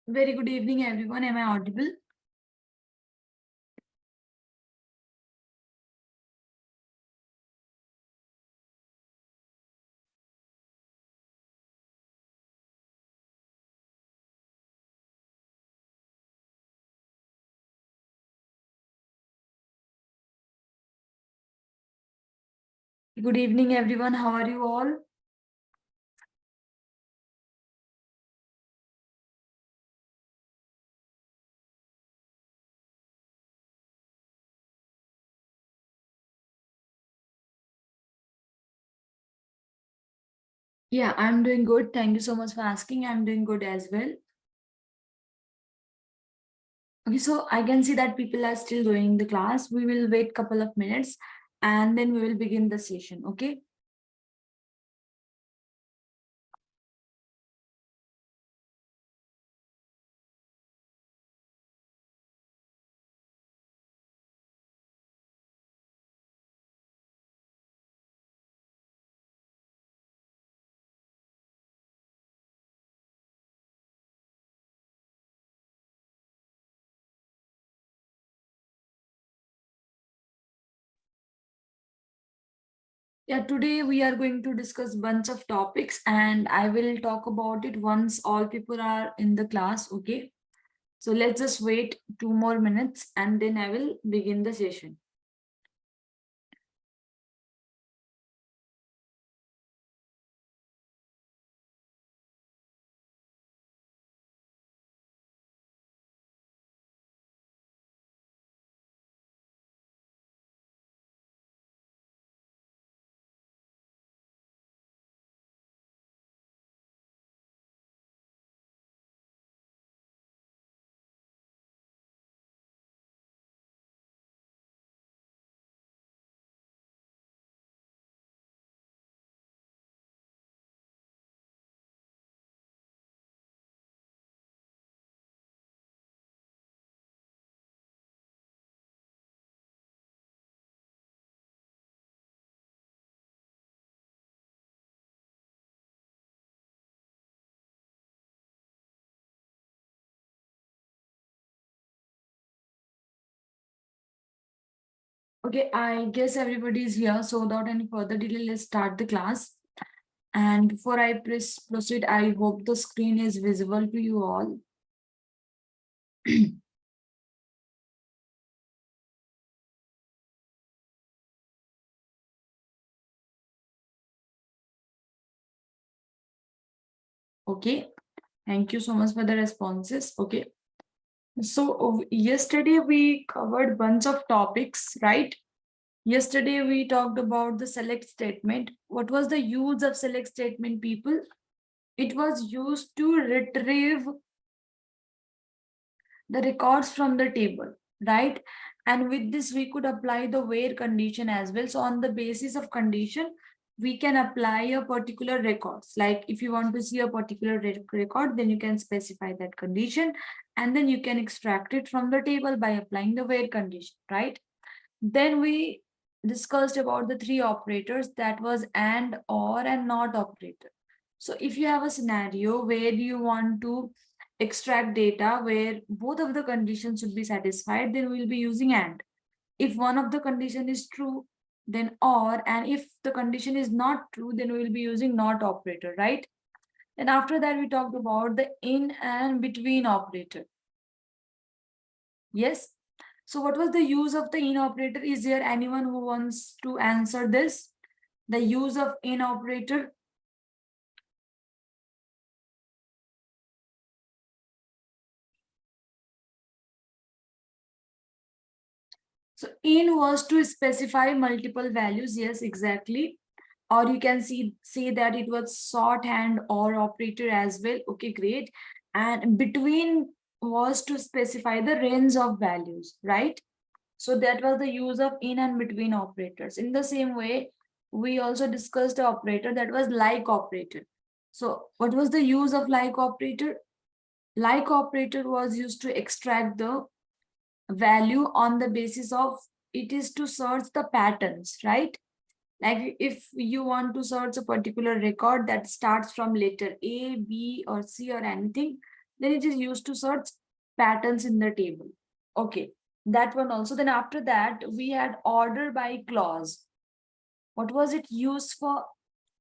Very good evening, everyone. Am I audible? Good evening, everyone. How are you all? Yeah, I'm doing good. Thank you so much for asking. I'm doing good as well. Okay, so I can see that people are still doing the class. We will wait a couple of minutes and then we will begin the session. Okay. Yeah, today we are going to discuss bunch of topics and I will talk about it once all people are in the class. Okay. So let's just wait 2 more minutes and then I will begin the session. Okay, I guess everybody is here. So without any further delay, let's start the class. And before I proceed, I hope the screen is visible to you all. Okay, thank you so much for the responses. Okay, so yesterday we covered bunch of topics, right? Yesterday we talked about the select statement. What was the use of select statement, people? It was used to retrieve the records from the table, right? And with this, we could apply the where condition as well. So on the basis of condition, we can apply a particular records. Like if you want to see a particular record, then you can specify that condition, and then you can extract it from the table by applying the where condition, right? Then we discussed about the three operators, that was and, or, and not operator. So if you have a scenario where you want to extract data where both of the conditions should be satisfied, then we'll be using and. If one of the condition is true, then or, and if the condition is not true, then we'll be using not operator, right? And after that, we talked about the in and between operator. Yes. So what was the use of the in operator? Is there anyone who wants to answer this? The use of in operator? So in was to specify multiple values. Yes, exactly. Or you can say that it was shorthand or operator as well. Okay, great. And between was to specify the range of values, right? So that was the use of in and between operators. In the same way, we also discussed the operator that was like operator. So what was the use of like operator? Like operator was used to extract the value on the basis of, it is to search the patterns, right? Like if you want to search a particular record that starts from letter A, B, or C or anything, Then it is used to search patterns in the table. Okay, that one also. Then after that, we had order by clause. What was it used for?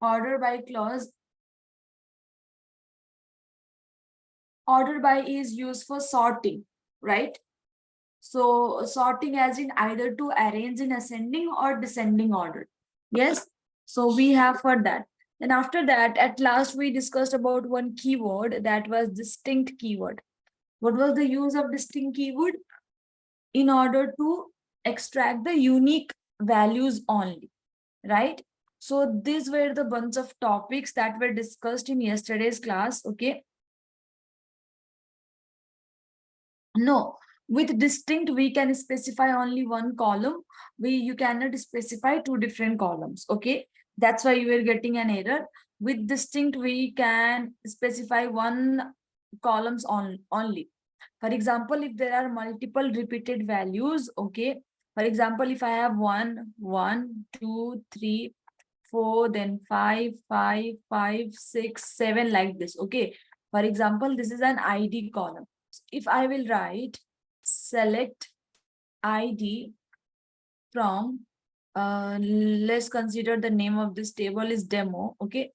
Order by clause. Order by is used for sorting, right? So sorting as in either to arrange in ascending or descending order. Yes. So we have for that. Then after that, at last we discussed about one keyword, that was distinct keyword. What was the use of distinct keyword? In order to extract the unique values only, right? So these were the bunch of topics that were discussed in yesterday's class. Okay. No, with distinct, we can specify only one column. You cannot specify two different columns. Okay, that's why you are getting an error. With distinct, we can specify one columns only. For example, if there are multiple repeated values, okay. For example, if I have 1, 1, 2, 3, 4, then 5, 5, 5, 6, 7, like this. Okay. For example, this is an ID column. If I will write select ID from, let's consider the name of this table is demo. Okay.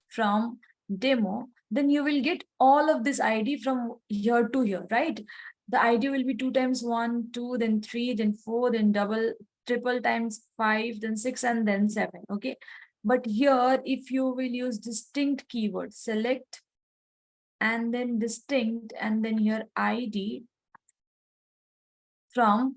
From demo, then you will get all of this ID from here to here, right? The ID will be 2 times 1, 2, then 3, then 4, then double, triple times 5, then 6, and then 7. Okay. But here, if you will use distinct keyword, select and then distinct, and then here ID from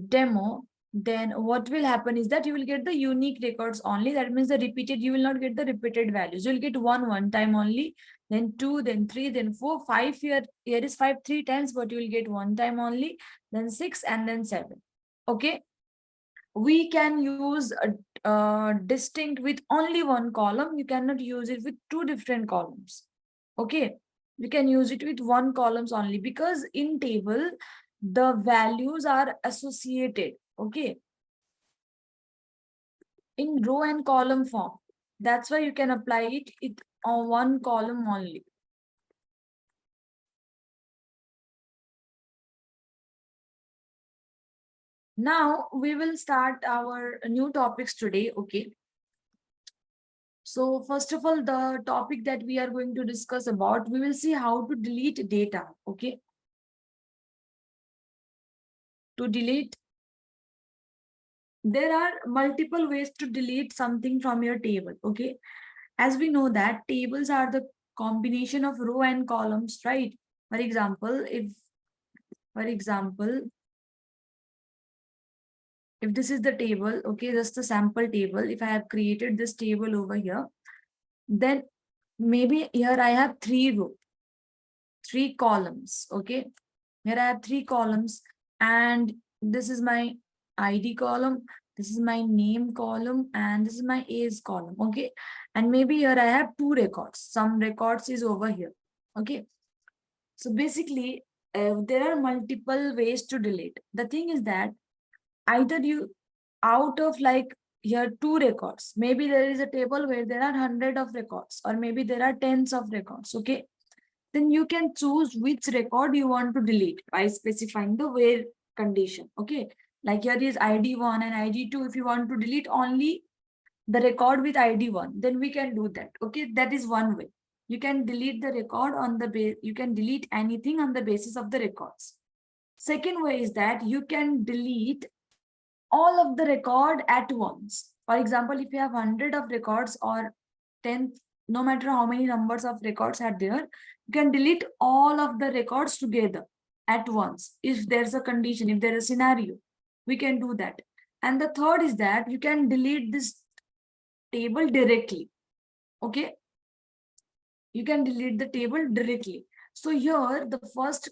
demo, then what will happen is that you will get the unique records only. That means the repeated, you will not get the repeated values. You'll get one time only, then 2, then 3, then 4, 5. Here is 5 3 times, but you will get one time only, then 6, and then 7. Okay. We can use a distinct with only one column. You cannot use it with two different columns. Okay. We can use it with one columns only, because in table, the values are associated. Okay. In row and column form. That's why you can apply it on one column only. Now we will start our new topics today. Okay. So first of all, the topic that we are going to discuss about, we will see how to delete data. Okay. To delete, there are multiple ways to delete something from your table. Okay. As we know that tables are the combination of row and columns, right? For example, for example, if this is the table, okay, just the sample table, if I have created this table over here, then maybe here I have three columns. Okay. Here I have three columns, and this is my ID column, this is my name column, and this is my age column. Okay. And maybe here I have two records. Some records is over here. Okay. So basically, there are multiple ways to delete. The thing is that either you, out of like here two records, maybe there is a table where there are 100 of records, or maybe there are tens of records. Okay. Then you can choose which record you want to delete by specifying the where condition. Okay. Like here is ID1 and ID2. If you want to delete only the record with ID1, then we can do that. Okay. That is one way. You can delete the record on the base, you can delete anything on the basis of the records. Second way is that you can delete all of the record at once. For example, if you have 100 of records or 10, no matter how many numbers of records are there, you can delete all of the records together at once. If there's a condition, if there's a scenario, we can do that. And the third is that you can delete this table directly. Okay. You can delete the table directly. So here, the first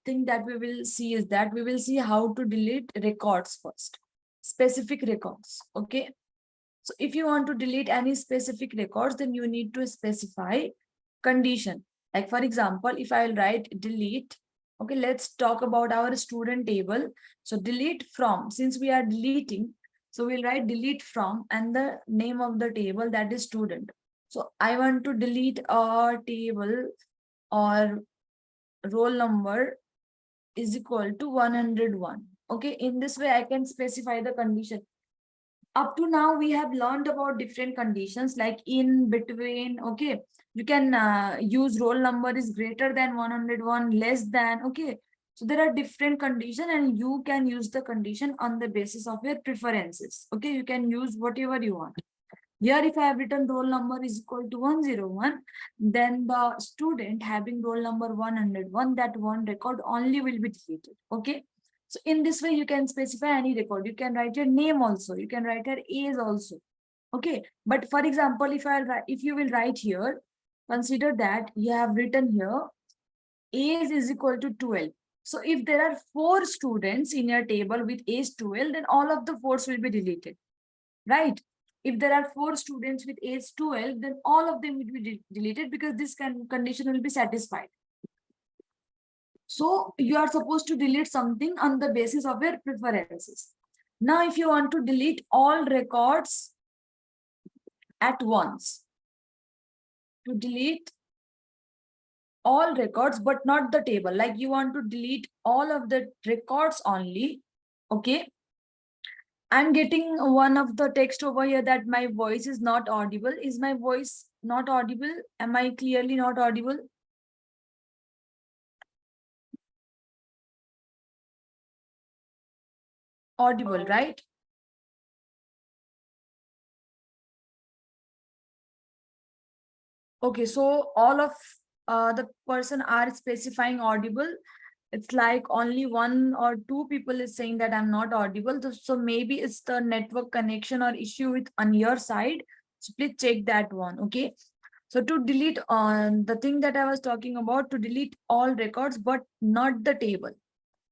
thing that we will see is that we will see how to delete records first. Specific records. Okay. So if you want to delete any specific records, then you need to specify condition. Like for example, if I'll write delete, okay, let's talk about our student table. So delete from, since we are deleting, so we'll write delete from and the name of the table, that is student. So I want to delete a table, or roll number is equal to 101. Okay, in this way I can specify the condition. Up to now we have learned about different conditions like in, between. Okay, you can use roll number is greater than 101, less than. Okay, so there are different conditions and you can use the condition on the basis of your preferences. Okay, you can use whatever you want. Here, if I have written roll number is equal to 101, then the student having roll number 101, that one record only will be deleted. Okay. So in this way, you can specify any record. You can write your name also. You can write your age also. Okay. But for example, if you will write here, consider that you have written here age is equal to 12. So if there are 4 students in your table with age 12, then all of the 4s will be deleted, right? If there are 4 students with age 12, then all of them will be deleted because this condition will be satisfied. So you are supposed to delete something on the basis of your preferences. Now, if you want to delete all records at once, to delete all records, but not the table, like you want to delete all of the records only, okay? I'm getting one of the text over here that my voice is not audible. Is my voice not audible? Am I clearly not audible? Audible, right? Okay, so all of the person are specifying audible. It's like only 1 or 2 people is saying that I'm not audible. So maybe it's the network connection or issue with on your side. So please check that one. Okay. So to delete the thing that I was talking about, to delete all records, but not the table.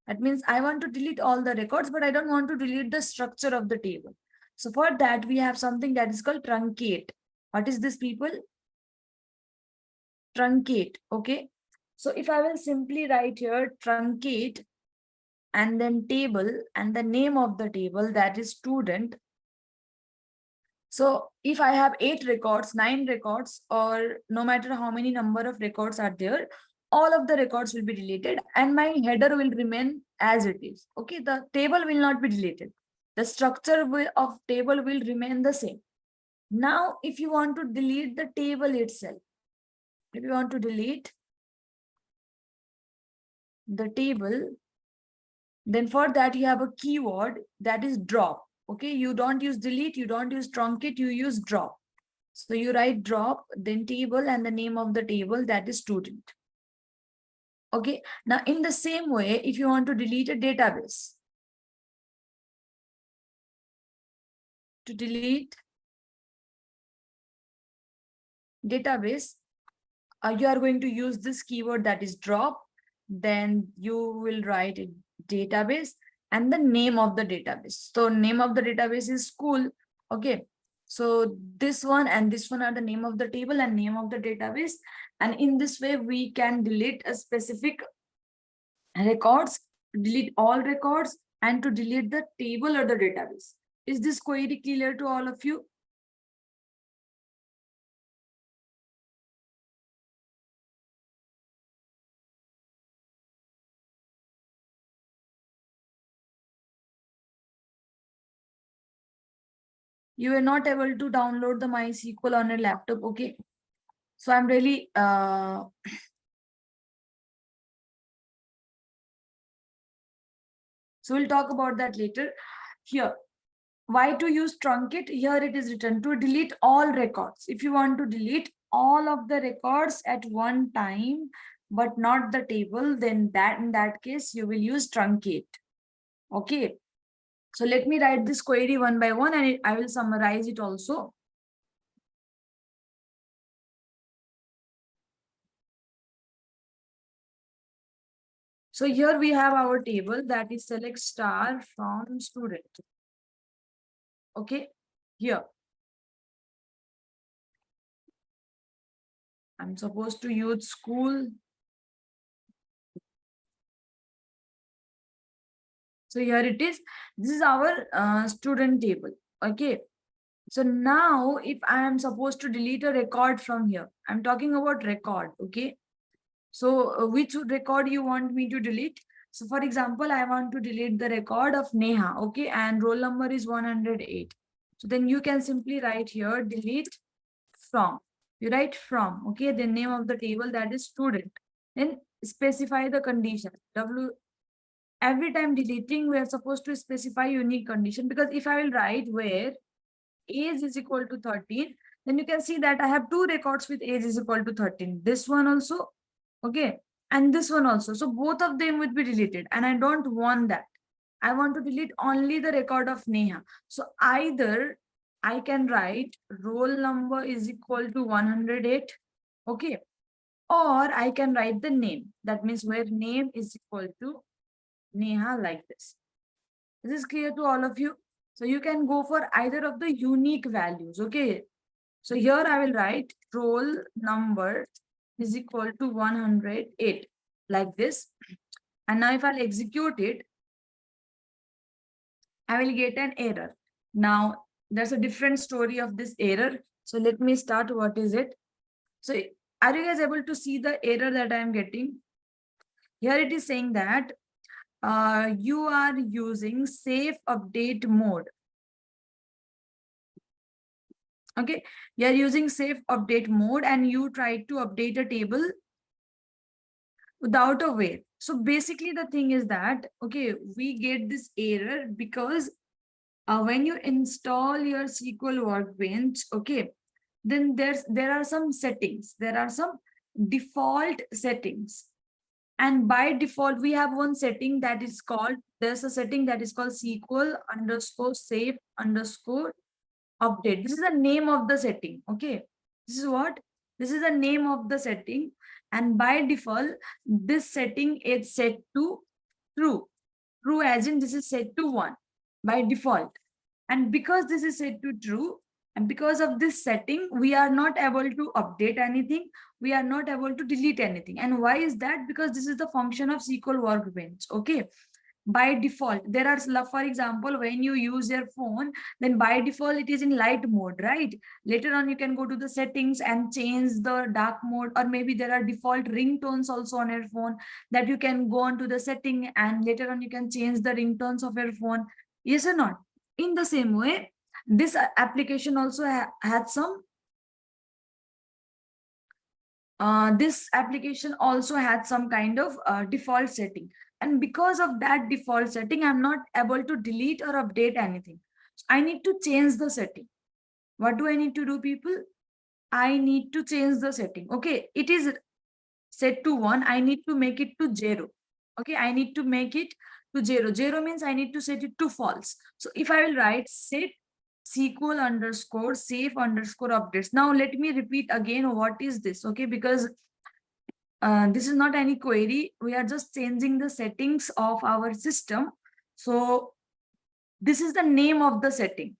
That means I want to delete all the records, but I don't want to delete the structure of the table. So for that, we have something that is called truncate. What is this, people? Truncate. Okay. So if I will simply write here truncate and then table and the name of the table, that is student. So if I have 8 records, 9 records, or no matter how many number of records are there, all of the records will be deleted and my header will remain as it is. Okay, the table will not be deleted. The structure of table will remain the same. Now, if you want to delete the table itself, if you want to delete the table, then for that you have a keyword that is drop. Okay, you don't use delete, you don't use truncate, you use drop. So you write drop, then table and the name of the table, that is student. Okay, now in the same way, if you want to delete a database, to delete database, you are going to use this keyword that is drop, then you will write a database and the name of the database. So name of the database is school. Okay, so this one and this one are the name of the table and name of the database, and in this way we can delete a specific records, delete all records, and to delete the table or the database. Is this query clear to all of you? You were not able to download the MySQL on your laptop. Okay, so I'm really so we'll talk about that later. Here, why to use truncate? Here it is written to delete all records. If you want to delete all of the records at one time, but not the table, then that in that case you will use truncate. Okay, so let me write this query one by one and I will summarize it also. So here we have our table that is select star from student. Okay, here I'm supposed to use school. So here it is. This is our student table. Okay. So now if I am supposed to delete a record from here, I'm talking about record. Okay. So which record you want me to delete? So for example, I want to delete the record of Neha, okay, and roll number is 108. So then you can simply write here delete from. You write from, okay, the name of the table, that is student. Then specify the condition. Every time deleting, we are supposed to specify unique condition, because if I will write where age is equal to 13, then you can see that I have two records with age is equal to 13. This one also, okay, and this one also. So both of them would be deleted, and I don't want that. I want to delete only the record of Neha. So either I can write roll number is equal to 108, okay, or I can write the name. That means where name is equal to Neha, like this. This is clear to all of you. So you can go for either of the unique values, okay. So here I will write roll number is equal to 108, like this. And now if I'll execute it, I will get an error. Now there's a different story of this error. So let me start. What is it? So are you guys able to see the error that I am getting? Here it is saying that you are using safe update mode. Okay, you are using safe update mode and you try to update a table without a where. So basically the thing is that, okay, we get this error because when you install your SQL Workbench, okay, then there are some settings. There are some default settings. And by default, we have one setting that is called, there's a setting that is called SQL underscore safe underscore update. This is the name of the setting. Okay. This is what? This is the name of the setting. And by default, this setting is set to true. True as in this is set to 1 by default. And because this is set to true, and because of this setting, we are not able to update anything. We are not able to delete anything. And why is that? Because this is the function of SQL Workbench. Okay. By default, there are, for example, when you use your phone, then by default it is in light mode, right? Later on you can go to the settings and change the dark mode, or maybe there are default ringtones also on your phone that you can go on to the setting and later on you can change the ringtones of your phone. Yes or not? In the same way, this application also had some this application also had some kind of default setting, and because of that default setting, I'm not able to delete or update anything. So I need to change the setting. What do I need to do, people? I need to change the setting. Okay, it is set to 1. I need to make it to 0. Okay, I need to make it to 0. 0 means I need to set it to false. So if I will write set SQL underscore safe underscore updates. Now let me repeat again what is this, okay, because this is not any query. We are just changing the settings of our system. So this is the name of the setting.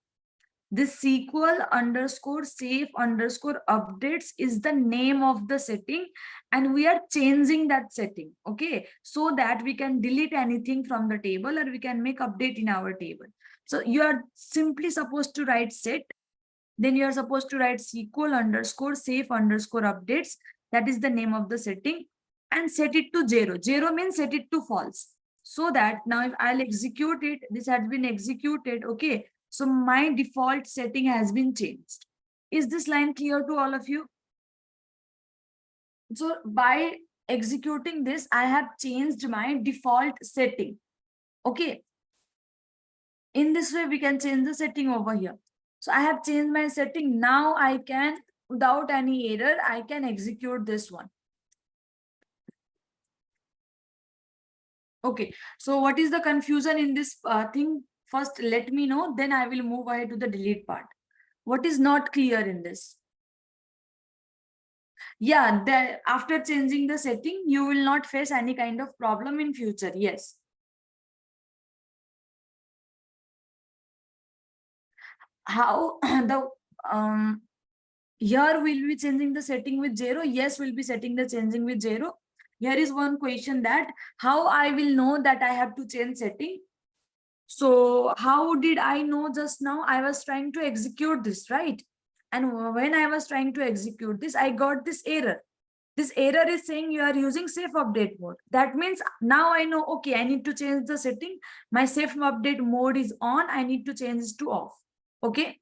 This SQL underscore safe underscore updates is the name of the setting, and we are changing that setting, okay, so that we can delete anything from the table or we can make update in our table. So you are simply supposed to write set, then you are supposed to write SQL underscore safe underscore updates. That is the name of the setting, and set it to 0. 0 means set it to false. So that now if I'll execute it, this has been executed. Okay. So my default setting has been changed. Is this line clear to all of you? So by executing this, I have changed my default setting. Okay. In this way, we can change the setting over here. So I have changed my setting. Now I can, without any error, I can execute this one. Okay. So what is the confusion in this thing? First, let me know. Then I will move ahead to the delete part. What is not clear in this? Yeah, after changing the setting, you will not face any kind of problem in future. Yes. How the here we'll be changing the setting with 0. Yes, we'll be setting the changing with 0. Here is one question, that how I will know that I have to change setting. So how did I know just now? I was trying to execute this, right? And when I was trying to execute this, I got this error. This error is saying you are using safe update mode. That means now I know, okay, I need to change the setting. My safe update mode is on. I need to change this to off. Okay.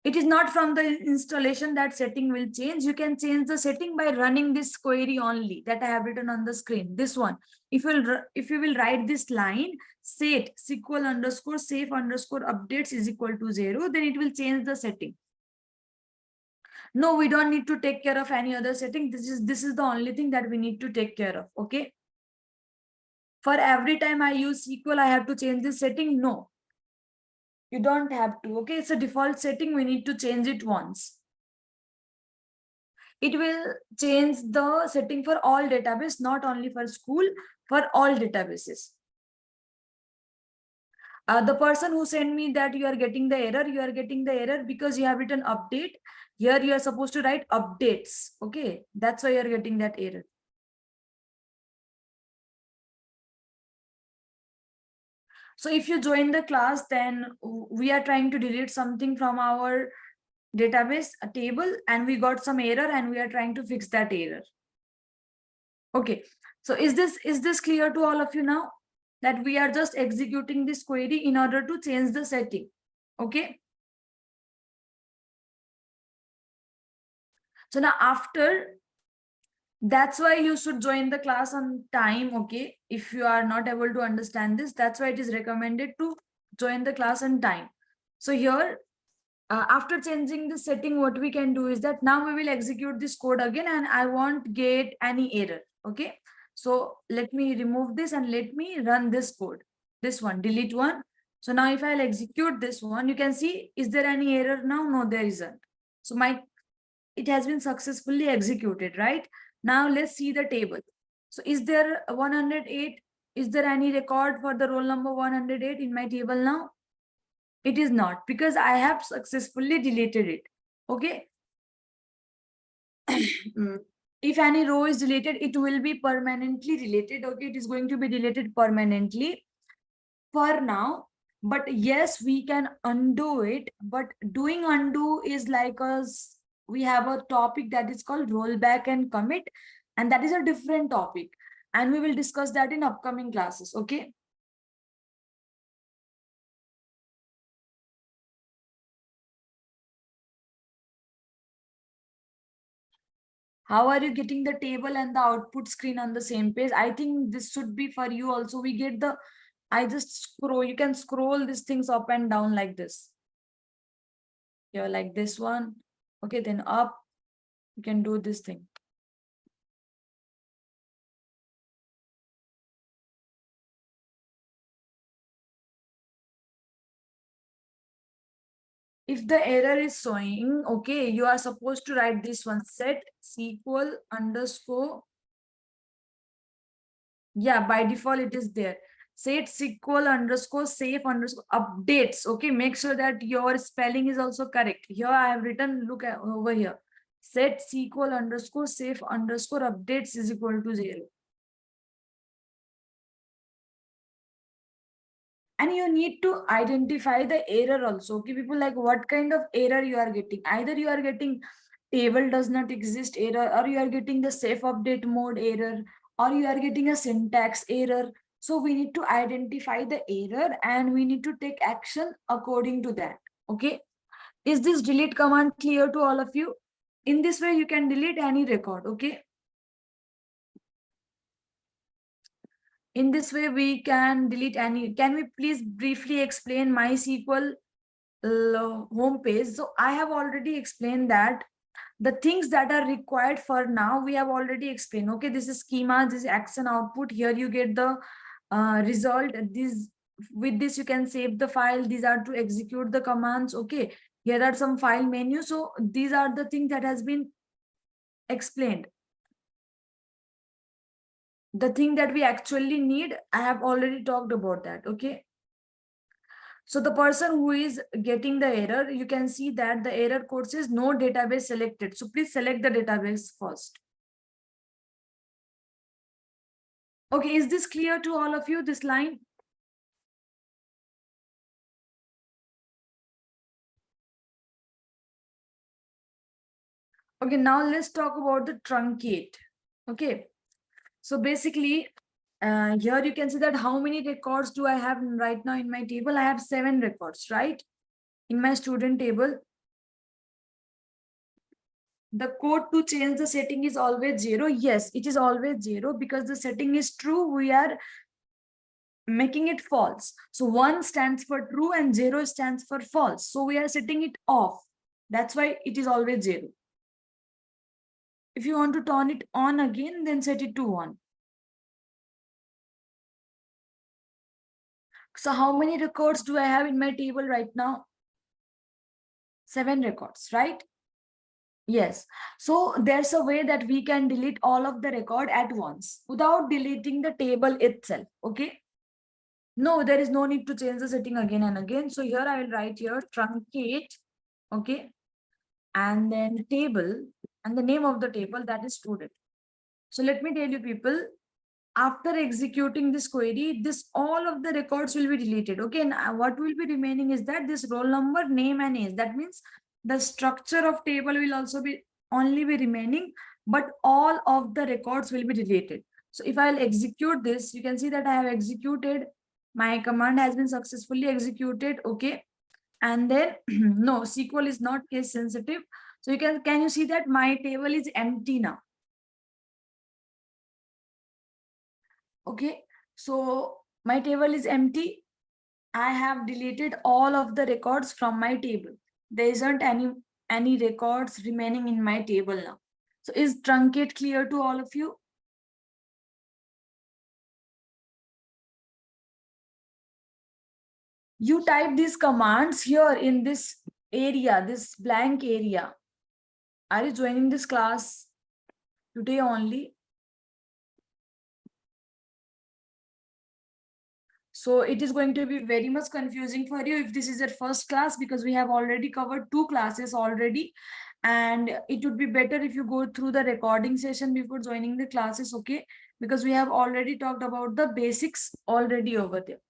It is not from the installation that setting will change. You can change the setting by running this query only that I have written on the screen. This one. If you will write this line, set SQL underscore safe underscore updates is equal to 0, then it will change the setting. No, we don't need to take care of any other setting. This is the only thing that we need to take care of. Okay. For every time I use SQL, I have to change this setting. No, you don't have to. Okay. It's a default setting. We need to change it once. It will change the setting for all database, not only for school, for all databases. The person who sent me that you are getting the error because you have written update. Here you are supposed to write updates. Okay, that's why you are getting that error. So if you join the class, then we are trying to delete something from our database, a table, and we got some error and we are trying to fix that error. Okay, so is this clear to all of you now? That we are just executing this query in order to change the setting. Okay. So now after, that's why you should join the class on time. Okay. If you are not able to understand this, that's why it is recommended to join the class on time. So here, after changing the setting, what we can do is that now we will execute this code again and I won't get any error. Okay. So let me remove this and let me run this code. This one, delete one. So now if I'll execute this one, you can see, is there any error now? No, there isn't. So it has been successfully executed, right? Now let's see the table. So is there 108? Is there any record for the roll number 108 in my table now? It is not, because I have successfully deleted it. Okay. If any row is deleted, it will be permanently deleted. Okay, it is going to be deleted permanently for now. But yes, we can undo it. But doing undo is like us. We have a topic that is called rollback and commit, and that is a different topic. And we will discuss that in upcoming classes. Okay. How are you getting the table and the output screen on the same page? I think this should be for you also. We get the, I just scroll, you can scroll these things up and down like this. Here, like this one. Okay, then up, you can do this thing. If the error is showing, okay, you are supposed to write this one, set SQL underscore. Yeah, by default it is there. Set SQL underscore safe underscore updates. Okay, make sure that your spelling is also correct. Here I have written, look at over here. Set SQL underscore safe underscore updates is equal to 0. And you need to identify the error also. Okay, people, like what kind of error you are getting. Either you are getting table does not exist error, or you are getting the safe update mode error, or you are getting a syntax error. So we need to identify the error and we need to take action according to that. Okay. Is this delete command clear to all of you? In this way, you can delete any record. Okay. In this way, we can delete any. Can we please briefly explain MySQL home page? So I have already explained that the things that are required for now, we have already explained. Okay, this is schema, this is action output. Here you get the result. With this you can save the file. These are to execute the commands. Okay, here are some file menus. So these are the things that has been explained. The thing that we actually need, I have already talked about that. Okay. So the person who is getting the error, you can see that the error code says no database selected. So please select the database first. Okay, is this clear to all of you, this line? Okay, now let's talk about the truncate. Okay, so basically, here you can see that how many records do I have right now in my table? I have 7 records, right? In my student table, the code to change the setting is always 0. Yes, it is always 0 because the setting is true. We are making it false. So 1 stands for true and 0 stands for false. So we are setting it off. That's why it is always 0. If you want to turn it on again, then set it to 1. So how many records do I have in my table right now? 7 records, right? Yes. So there's a way that we can delete all of the record at once without deleting the table itself. Okay. No, there is no need to change the setting again and again. So here I will write here truncate. Okay. And then table and the name of the table, that is student. So let me tell you people, after executing this query, this all of the records will be deleted. Okay, and what will be remaining is that this roll number, name and age. That means the structure of table will also be only be remaining, but all of the records will be deleted. So if I'll execute this, you can see that I have executed, my command has been successfully executed. Okay, and then no, SQL is not case sensitive. So you can you see that my table is empty now. Okay, so my table is empty. I have deleted all of the records from my table. There isn't any records remaining in my table now. So is truncate clear to all of you? You type these commands here in this area, this blank area. Are you joining this class today only? So it is going to be very much confusing for you if this is your first class, because we have already covered 2 classes already. And it would be better if you go through the recording session before joining the classes, okay? Because we have already talked about the basics already over there.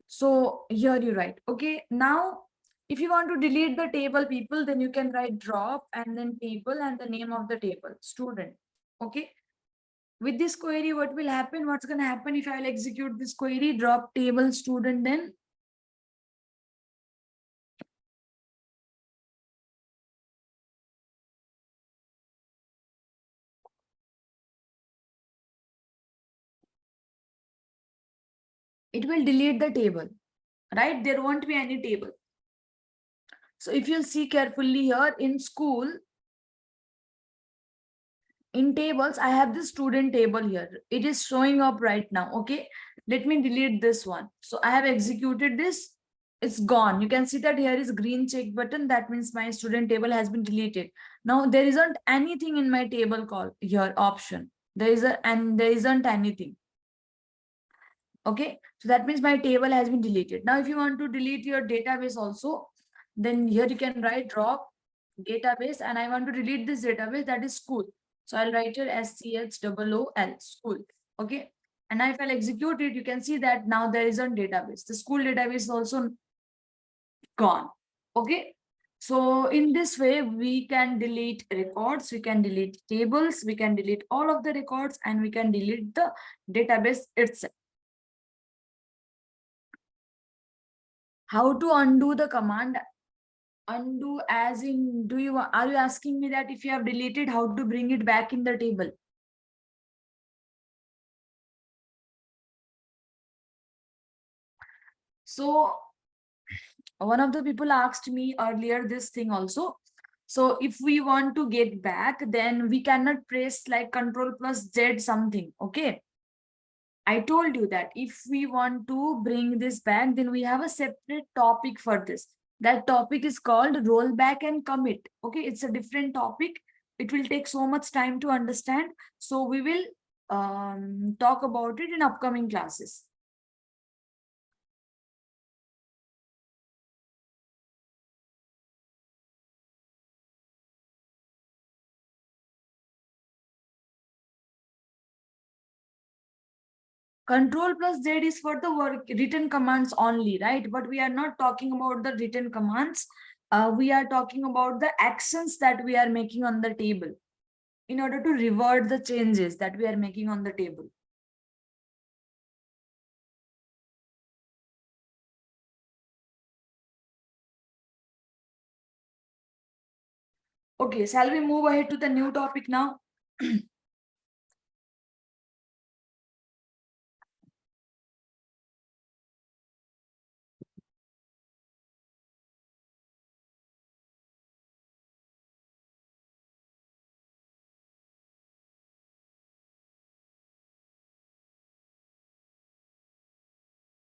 So here you write, okay? Now, if you want to delete the table people, then you can write drop and then table and the name of the table, student, okay? With this query, what will happen? What's going to happen if I will execute this query, drop table student, then it will delete the table, right? There won't be any table. So if you'll see carefully here in school, in tables, I have this student table here. It is showing up right now. Okay, let me delete this one. So I have executed this. It's gone. You can see that here is green check button. That means my student table has been deleted. Now there isn't anything in my table call here option. There isn't anything. Okay, so that means my table has been deleted. Now if you want to delete your database also, then here you can write drop database, and I want to delete this database, that is school. So I'll write here SCHOOL, school. Okay, and now if I'll execute it, you can see that now there is a database. The school database is also gone. Okay, so in this way we can delete records, we can delete tables, we can delete all of the records, and we can delete the database itself. How to undo the command? Undo as in, are you asking me that if you have deleted, how to bring it back in the table? So one of the people asked me earlier this thing also. So if we want to get back, then we cannot press like Control plus Z something. Okay, I told you that if we want to bring this back, then we have a separate topic for this. That topic is called rollback and commit. Okay, it's a different topic. It will take so much time to understand. So we will talk about it in upcoming classes. Control plus Z is for the written commands only, right? But we are not talking about the written commands. we are talking about the actions that we are making on the table in order to revert the changes that we are making on the table. Okay, shall we move ahead to the new topic now?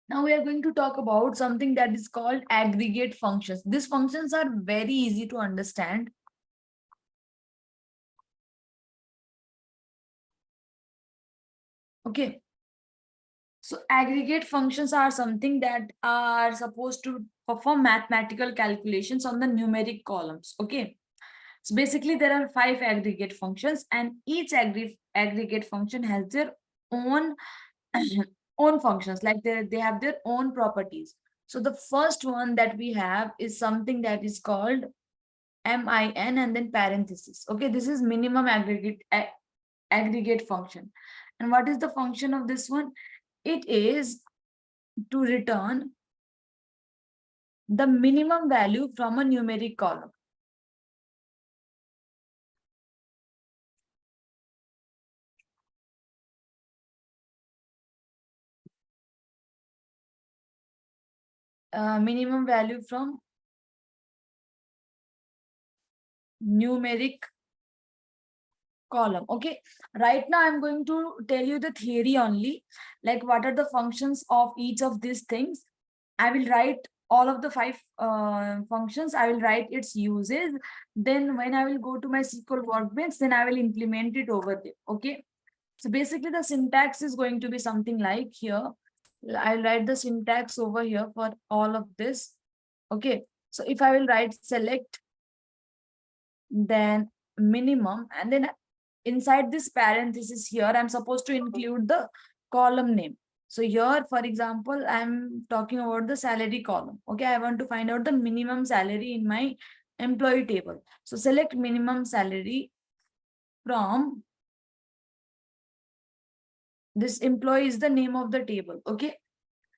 Now we are going to talk about something that is called aggregate functions. These functions are very easy to understand. Okay. So aggregate functions are something that are supposed to perform mathematical calculations on the numeric columns. Okay. So basically there are 5 aggregate functions, and each aggregate function has their own own functions, like they have their own properties. So the first one that we have is something that is called min and then parenthesis. Okay, this is minimum aggregate function. And what is the function of this one? It is to return the minimum value from a numeric column. Minimum value from numeric column. Okay, right now I'm going to tell you the theory only, like what are the functions of each of these things. I will write all of the 5 functions. I will write its uses. Then when I will go to my SQL workbench, then I will implement it over there. Okay, so basically the syntax is going to be something like here. I'll write the syntax over here for all of this. Okay, so if I will write select, then minimum, and then inside this parenthesis here, I'm supposed to include the column name. So here, for example, I'm talking about the salary column. Okay, I want to find out the minimum salary in my employee table. So select minimum salary from this employee is the name of the table. Okay,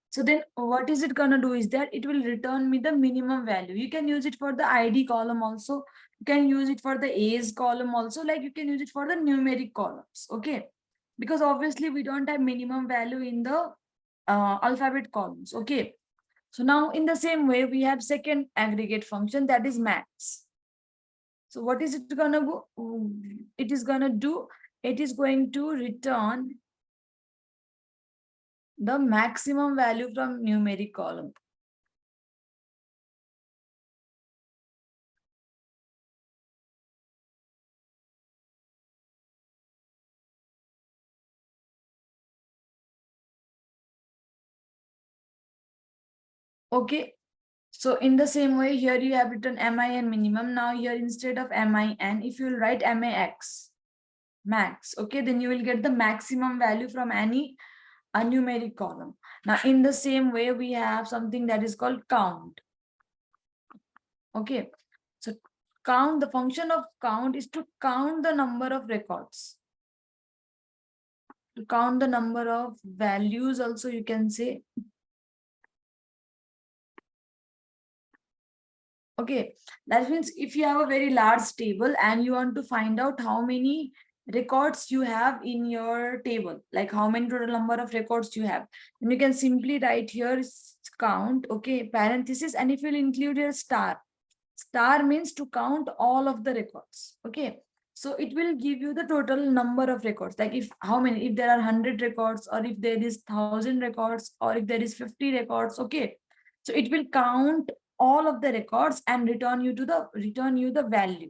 so then what is it gonna do is that it will return me the minimum value. You can use it for the ID column also. You can use it for the A's column also. Like you can use it for the numeric columns. Okay. Because obviously we don't have minimum value in the alphabet columns. Okay. So now in the same way, we have second aggregate function, that is max. So what is it gonna go? It is gonna do, it is going to return the maximum value from numeric column. Okay, so in the same way, here you have written min minimum. Now here instead of min, if you will write max, max, okay, then you will get the maximum value from any numeric column. Now in the same way, we have something that is called count. Okay, so count, the function of count is to count the number of records, to count the number of values also, you can say. Okay, that means if you have a very large table and you want to find out how many records you have in your table, like how many total number of records you have, then you can simply write here count, okay, parenthesis, and if you'll include your star, star means to count all of the records. Okay, so it will give you the total number of records, like if how many, if there are 100 records, or if there is 1,000 records, or if there is 50 records. Okay, so it will count all of the records and return you the value.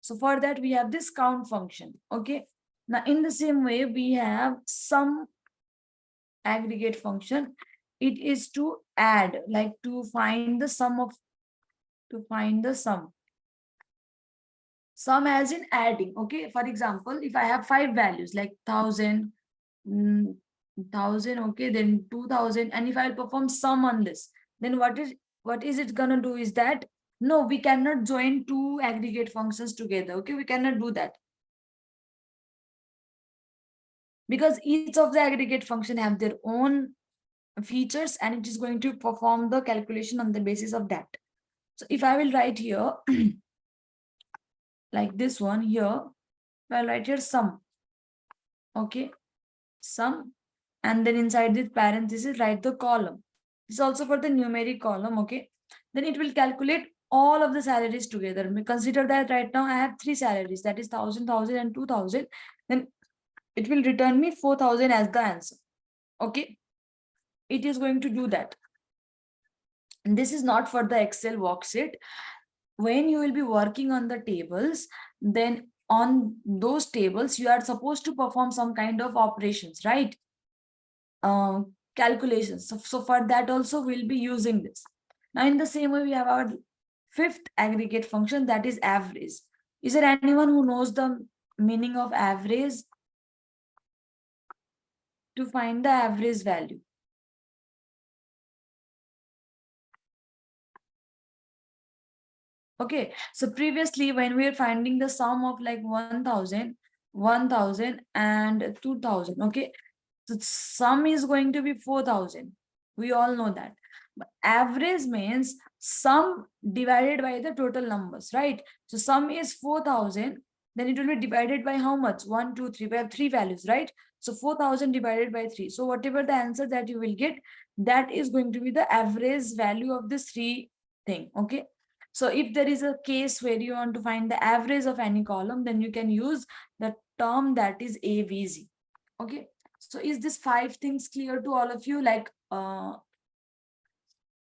So for that we have this count function. Okay, now in the same way we have sum aggregate function. It is to add, like to find the sum of, to find the sum as in adding. Okay, for example, if I have 5 values like 1,000, 1,000, okay, then 2,000, and if I perform sum on this, then what is what is it gonna do is that, no, we cannot join two aggregate functions together. Okay, we cannot do that, because each of the aggregate function have their own features, and it is going to perform the calculation on the basis of that. So if I will write here like this one here, I'll write here sum. Okay, sum, and then inside this parenthesis write the column. This is also for the numeric column. Okay, then it will calculate all of the salaries together. Consider that right now I have three salaries, that is 1,000, 1,000 and 2,000. Then it will return me 4,000 as the answer. Okay, it is going to do that. And this is not for the Excel worksheet. When you will be working on the tables, then on those tables you are supposed to perform some kind of operations, right? Calculations. So for that also we'll be using this. Now in the same way we have our fifth aggregate function, that is average. Is there anyone who knows the meaning of average? To find the average value. Okay, so previously when we were finding the sum of like 1,000, 1,000 and 2,000, okay, so sum is going to be 4,000. We all know that. But average means sum divided by the total numbers, right? So sum is 4,000, then it will be divided by how much? 1, 2, 3. We have three values, right? So 4,000 divided by 3. So whatever the answer that you will get, that is going to be the average value of this three thing, okay? So if there is a case where you want to find the average of any column, then you can use the term that is AVG. Okay. So is this five things clear to all of you? Like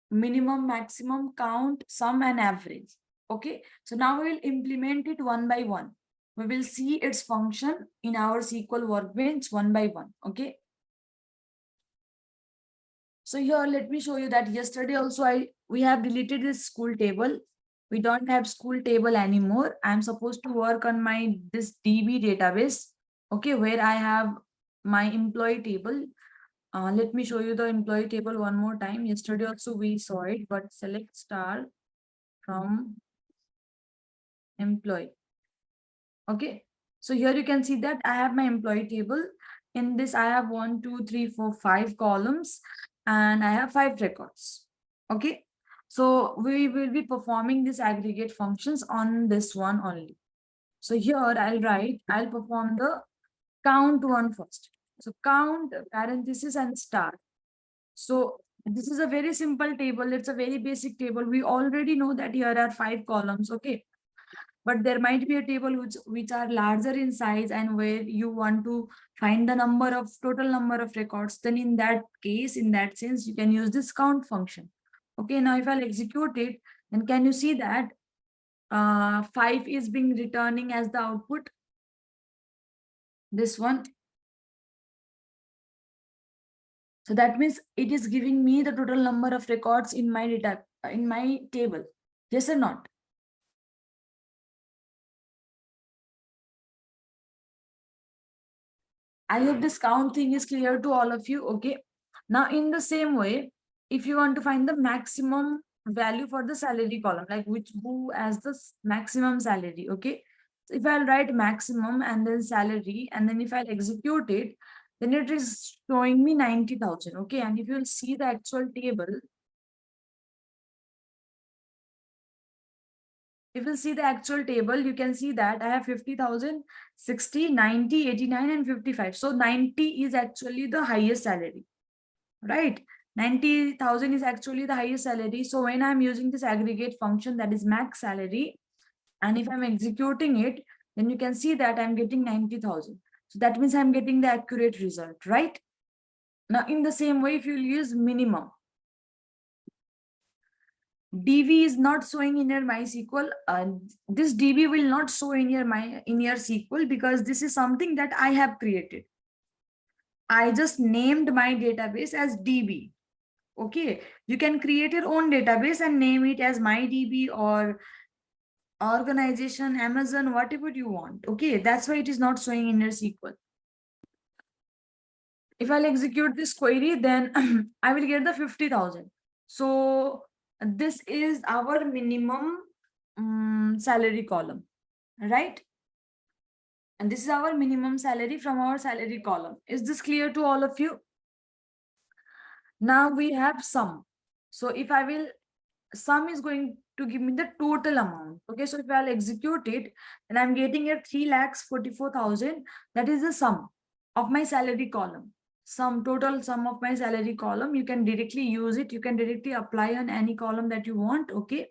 minimum, maximum, count, sum, and average. Okay. So now we will implement it one by one. We will see its function in our SQL workbench one by one. Okay. So here, let me show you that yesterday also we have deleted this school table. We don't have school table anymore. I'm supposed to work on this DB database, okay, where I have my employee table. Let me show you the employee table one more time. Yesterday also we saw it, but select star from employee. Okay, so here you can see that I have my employee table. In this, I have 1, 2, 3, 4, 5 columns, and I have 5 records. Okay, so we will be performing these aggregate functions on this one only. So here I'll perform the count one first. So count, parenthesis, and star. So this is a very simple table. It's a very basic table. We already know that here are 5 columns. Okay, but there might be a table which are larger in size, and where you want to find the total number of records, then in that case, in that sense, you can use this count function. Okay, now if I'll execute it, then can you see that 5 is being returning as the output, this one. So that means it is giving me the total number of records in my data, in my table. Yes or not? I hope this count thing is clear to all of you. Okay. Now, in the same way, if you want to find the maximum value for the salary column, like who has the maximum salary. Okay. So if I'll write maximum and then salary, and then if I'll execute it, then it is showing me 90,000. Okay. And if you'll see the actual table, if you see the actual table, you can see that I have 50,000, 60, 90, 89, and 55. So 90 is actually the highest salary, right? 90,000 is actually the highest salary. So when I'm using this aggregate function, that is max salary, and if I'm executing it, then you can see that I'm getting 90,000. So that means I'm getting the accurate result, right? Now, in the same way, if you use minimum, DB is not showing in your MySQL. This DB will not show in your SQL, because this is something that I have created. I just named my database as DB. Okay, you can create your own database and name it as MyDB or organization, Amazon, whatever you want. Okay, that's why it is not showing in your SQL. If I'll execute this query, then I will get the 50,000. So this is our minimum salary column, right? And this is our minimum salary from our salary column. Is this clear to all of you? Now we have sum. So if I will, sum is going to give me the total amount. Okay, so if I'll execute it, then I'm getting a 3,44,000. That is the sum of my salary column. Sum, total sum of my salary column. You can directly use it. You can directly apply on any column that you want. Okay.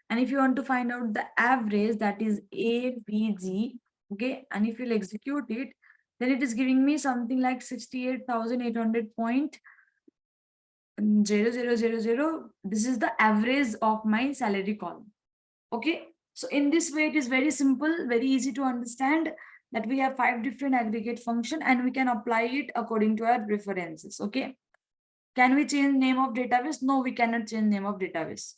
And if you want to find out the average, that is AVG. Okay. And if you'll execute it, then it is giving me something like 68,800.0000. This is the average of my salary column. Okay. So in this way, it is very simple, very easy to understand that we have 5 different aggregate function and we can apply it according to our preferences. Okay. Can we change name of database? No, we cannot change name of database.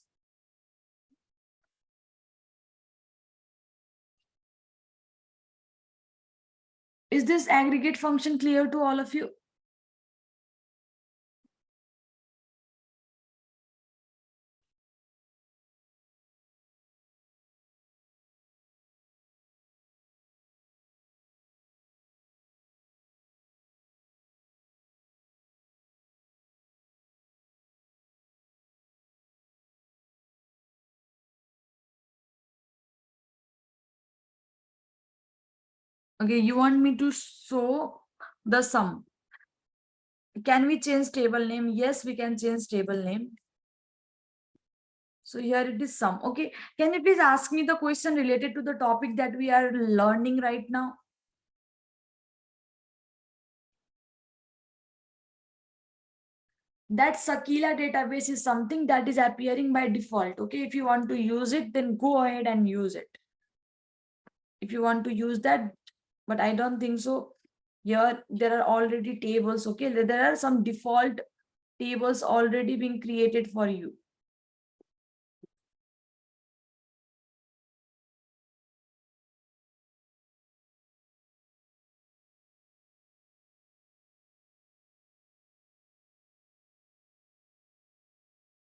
Is this aggregate function clear to all of you? Okay, you want me to show the sum. Can we change table name? Yes, we can change table name. So here it is sum. Okay, can you please ask me the question related to the topic that we are learning right now? That Sakila database is something that is appearing by default. Okay, if you want to use it, then go ahead and use it. If you want to use that, but I don't think so. Here, there are already tables. Okay, there are some default tables already being created for you.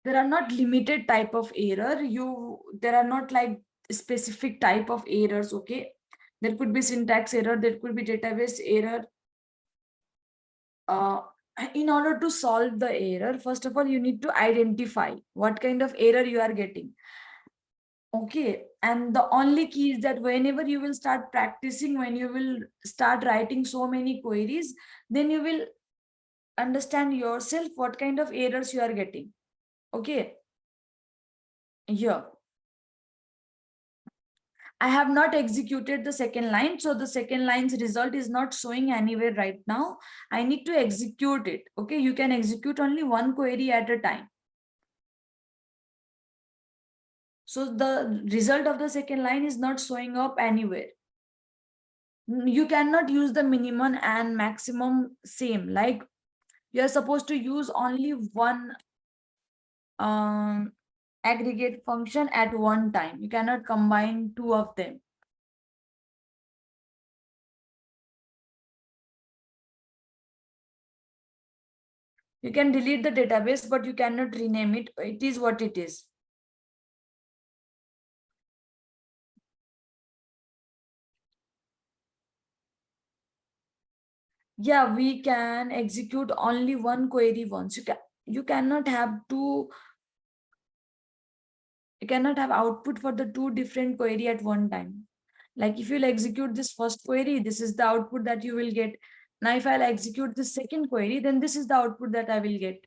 There are not limited type of error. There are not like specific type of errors. Okay, there could be syntax error, there could be database error. uh, in order to solve the error, first of all, you need to identify what kind of error you are getting. Okay, and the only key is that whenever you will start practicing, when you will start writing so many queries, then you will understand yourself what kind of errors you are getting. Okay, here I have not executed the second line, so the second line's result is not showing anywhere right now. I need to execute it. Okay, you can execute only one query at a time. So the result of the second line is not showing up anywhere. You cannot use the minimum and maximum same. Like you're supposed to use only one um, aggregate function at one time. You cannot combine two of them. You can delete the database, but you cannot rename it. It is what it is. Yeah, we can execute only one query once. You cannot have two, you cannot have output for the two different query at one time. Like if you'll execute this first query, this is the output that you will get. Now if I'll execute this second query, then this is the output that I will get.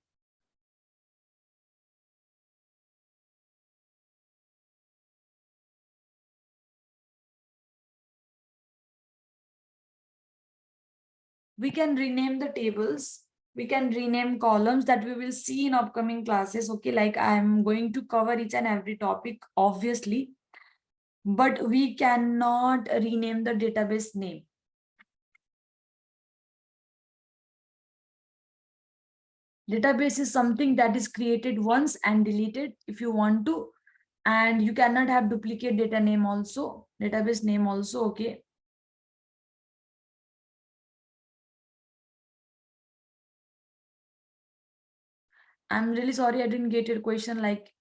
We can rename the tables, we can rename columns, that we will see in upcoming classes. Okay, like I'm going to cover each and every topic obviously, but we cannot rename the database name. Database is something that is created once and deleted if you want to, and you cannot have duplicate data name also, database name also. Okay, I'm really sorry I didn't get your question. Like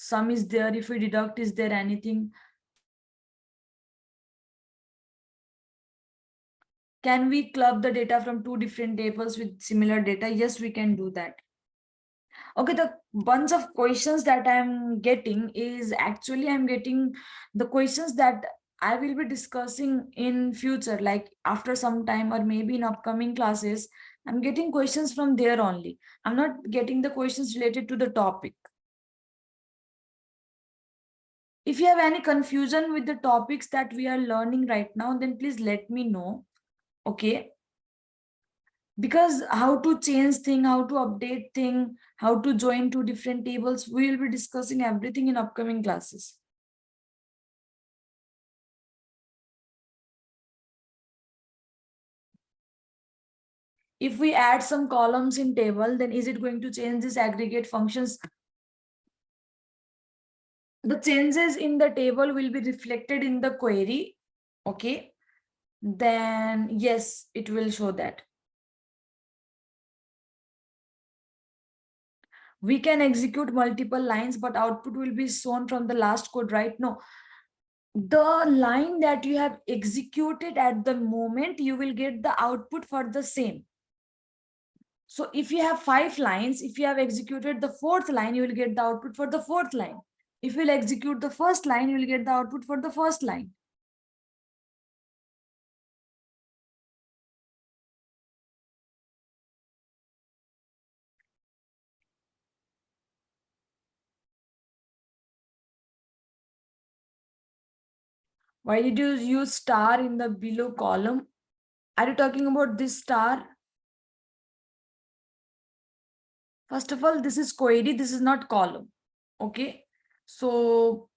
sum is there. If we deduct, is there anything? Can we club the data from two different tables with similar data? Yes, we can do that. Okay, the bunch of questions that I'm getting is actually I'm getting the questions that I will be discussing in future, like after some time or maybe in upcoming classes. I'm getting questions from there only. I'm not getting the questions related to the topic. If you have any confusion with the topics that we are learning right now, then please let me know. Okay, because how to change thing, how to update thing, how to join two different tables, we will be discussing everything in upcoming classes. If we add some columns in table, then is it going to change this aggregate functions? The changes in the table will be reflected in the query. Okay, then yes, it will show that. We can execute multiple lines, but output will be shown from the last code, right? No, the line that you have executed at the moment, you will get the output for the same. So if you have 5 lines, if you have executed the 4th line, you will get the output for the 4th line. If you will execute the 1st line, you will get the output for the 1st line. Why did you use star in the below column? Are you talking about this star? First of all, this is query, this is not column. Okay, so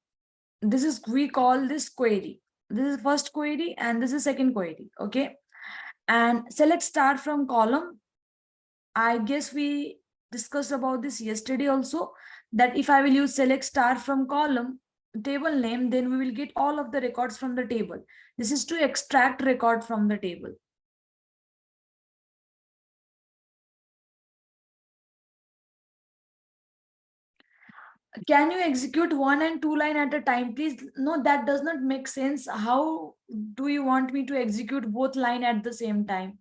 this is, we call this query. This is first query and this is second query. Okay, and select star from column. I guess we discussed about this yesterday also, that if I will use select star from column table name, then we will get all of the records from the table. This is to extract record from the table. Can you execute 1 and 2 line at a time, please? No, that does not make sense. How do you want me to execute both line at the same time?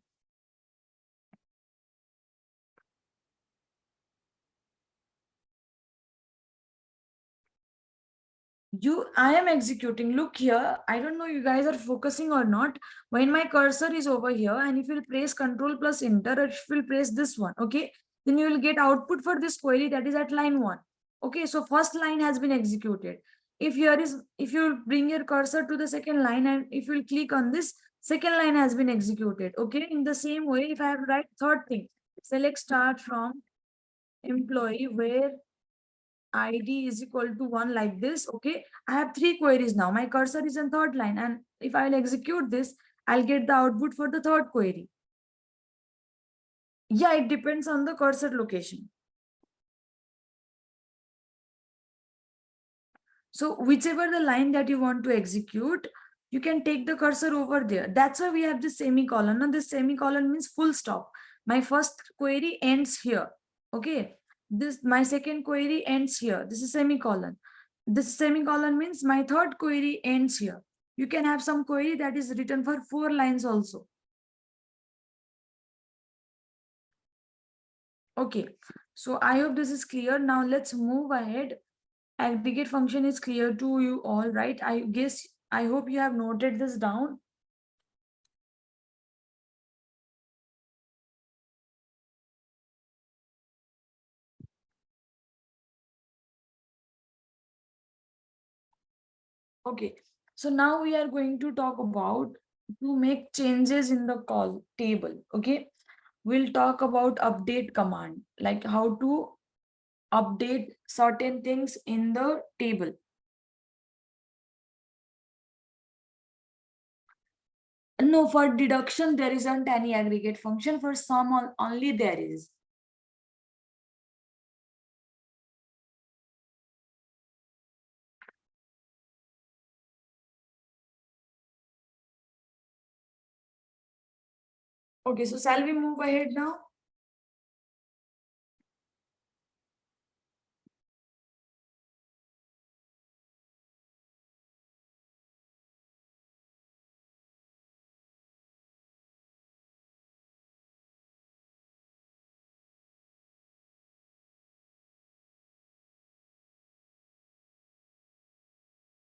I am executing. Look here, I don't know you guys are focusing or not. When my cursor is over here, and if you'll press Control plus Enter, or if you'll press this one, okay, then you will get output for this query that is at line 1. Okay, so first line has been executed. If you bring your cursor to the second line, and if you'll click on this, second line has been executed. Okay, in the same way, if I have to write third thing, select start from employee where ID is equal to 1, like this. Okay, I have 3 queries now. My cursor is in third line, and if I'll execute this, I'll get the output for the third query. Yeah, it depends on the cursor location. So whichever the line that you want to execute, you can take the cursor over there. That's why we have this semicolon. Now this semicolon means full stop. My first query ends here. Okay, this, my second query ends here. This is semicolon. This semicolon means my third query ends here. You can have some query that is written for 4 lines also. Okay, so I hope this is clear. Now let's move ahead. Aggregate function is clear to you all, right? I guess, I hope you have noted this down. Okay, so now we are going to talk about to make changes in the call table. Okay, we'll talk about update command, like how to update certain things in the table. No, for deduction, there isn't any aggregate function. For sum only there is. Okay, so shall we move ahead now?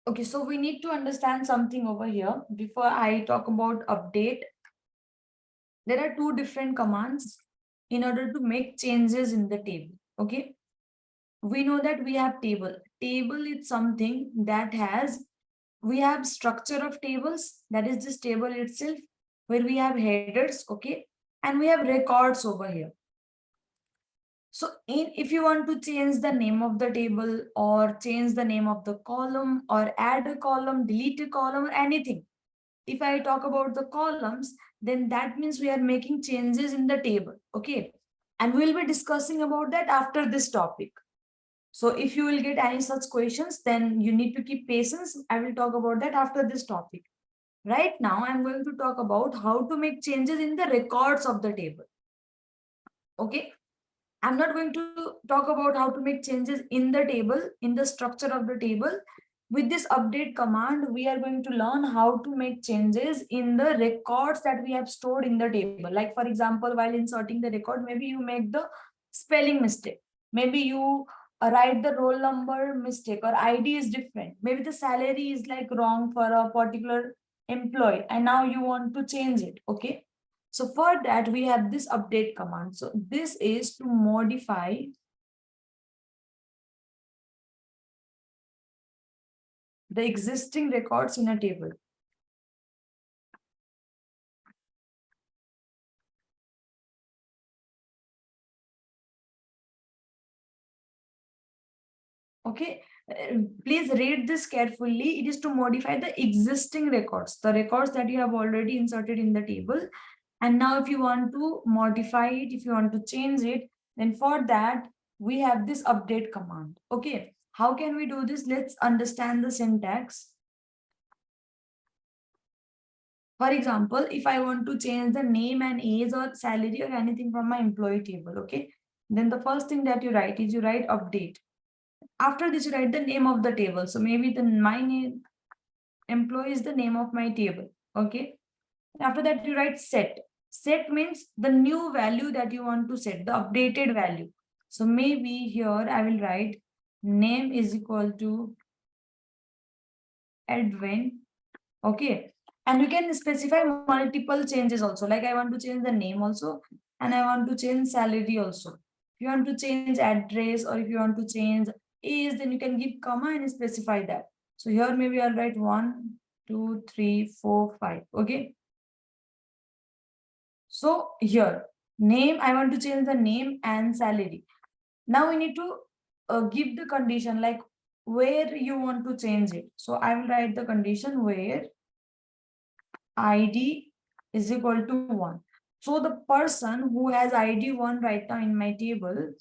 Okay, so we need to understand something over here before I talk about update. There are two different commands in order to make changes in the table. Okay, we know that we have table. Table is something that has, we have structure of tables, that is this table itself, where we have headers, okay, and we have records over here. So if you want to change the name of the table or change the name of the column or add a column, delete a column or anything, if I talk about the columns, then that means we are making changes in the table, okay, and we'll be discussing about that after this topic. So if you will get any such questions, then you need to keep patience. I will talk about that after this topic. Right now, I'm going to talk about how to make changes in the records of the table. Okay. I'm not going to talk about how to make changes in the table, in the structure of the table. With this update command, we are going to learn how to make changes in the records that we have stored in the table. Like for example, while inserting the record, maybe you make the spelling mistake. Maybe you write the roll number mistake or ID is different. Maybe the salary is like wrong for a particular employee and now you want to change it. Okay. So for that, we have this update command. So this is to modify the existing records in a table. Okay, please read this carefully. It is to modify the existing records, the records that you have already inserted in the table. And now if you want to modify it, if you want to change it, then for that, we have this update command. Okay, how can we do this? Let's understand the syntax. For example, if I want to change the name and age or salary or anything from my employee table, okay, then the first thing that you write is you write update. After this, you write the name of the table. So maybe the my name employee is the name of my table. Okay. After that, you write set. Set means the new value that you want to set, the updated value. So maybe here I will write name is equal to Edwin. Okay. And you can specify multiple changes also. Like I want to change the name also, and I want to change salary also. If you want to change address or if you want to change age, then you can give comma and specify that. So here maybe I'll write 1, 2, 3, 4, 5. Okay. So here name, I want to change the name and salary. Now we need to give the condition like where you want to change it. So I will write the condition where ID is equal to 1. So the person who has ID 1 right now in my table,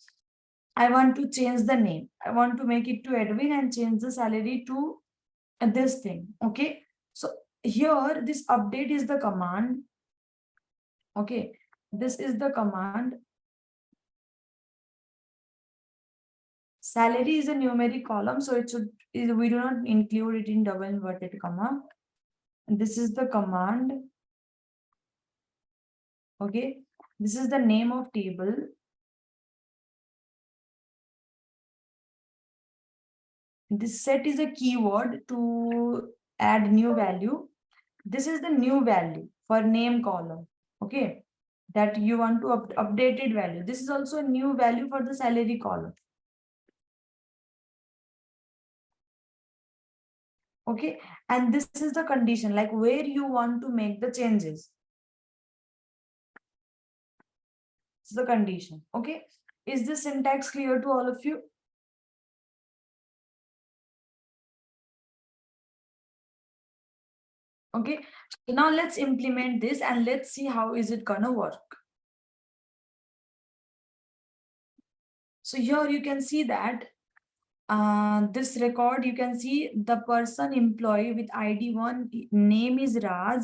I want to change the name. I want to make it to Edwin and change the salary to this thing. Okay. So here this update is the command. Okay. This is the command. Salary is a numeric column, so it should, we do not include it in double inverted comma. This is the command. Okay. This is the name of table. This set is a keyword to add new value. This is the new value for name column. Okay. That you want to updated value. This is also a new value for the salary column. Okay. And this is the condition, like where you want to make the changes. This is the condition. Okay. Is this syntax clear to all of you? Okay. So now let's implement this and let's see how is it gonna work. So here you can see that this record, you can see the person employee with ID 1, name is Raj,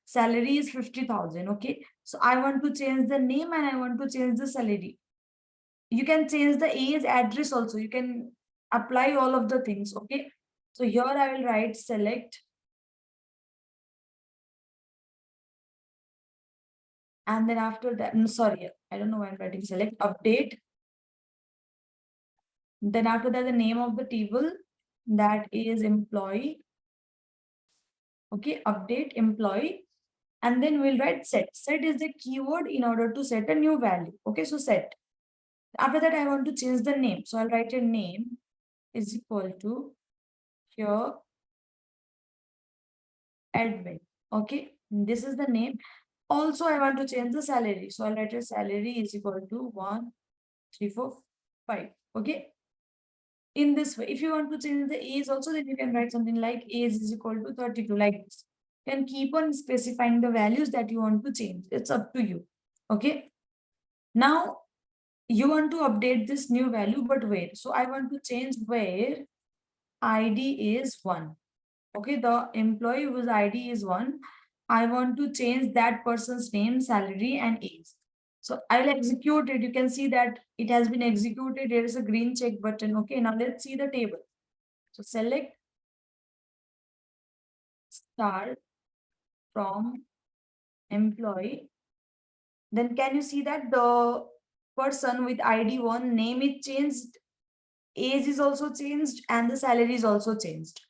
salary is 50,000. Okay. So I want to change the name and I want to change the salary. You can change the age, address also. You can apply all of the things. Okay. So here I will write select. And then after that, no, sorry, I don't know why I'm writing select, update. Then after that, the name of the table, that is employee. Okay, update employee. And then we'll write set. Set is the keyword in order to set a new value. Okay, so set. After that, I want to change the name. So I'll write a name is equal to here admin. Okay, this is the name. Also, I want to change the salary. So I'll write a salary is equal to 1, 3, 4, 5. Okay. In this way, if you want to change the age also, then you can write something like age is equal to 32, like this. You can keep on specifying the values that you want to change. It's up to you. Okay. Now you want to update this new value, but where? So I want to change where ID is 1. Okay, the employee whose ID is 1, I want to change that person's name, salary, and age. So I'll execute it. You can see that it has been executed. There is a green check button. Okay, now let's see the table. So select start from employee. Then can you see that the person with ID 1 name is changed, age is also changed, and the salary is also changed.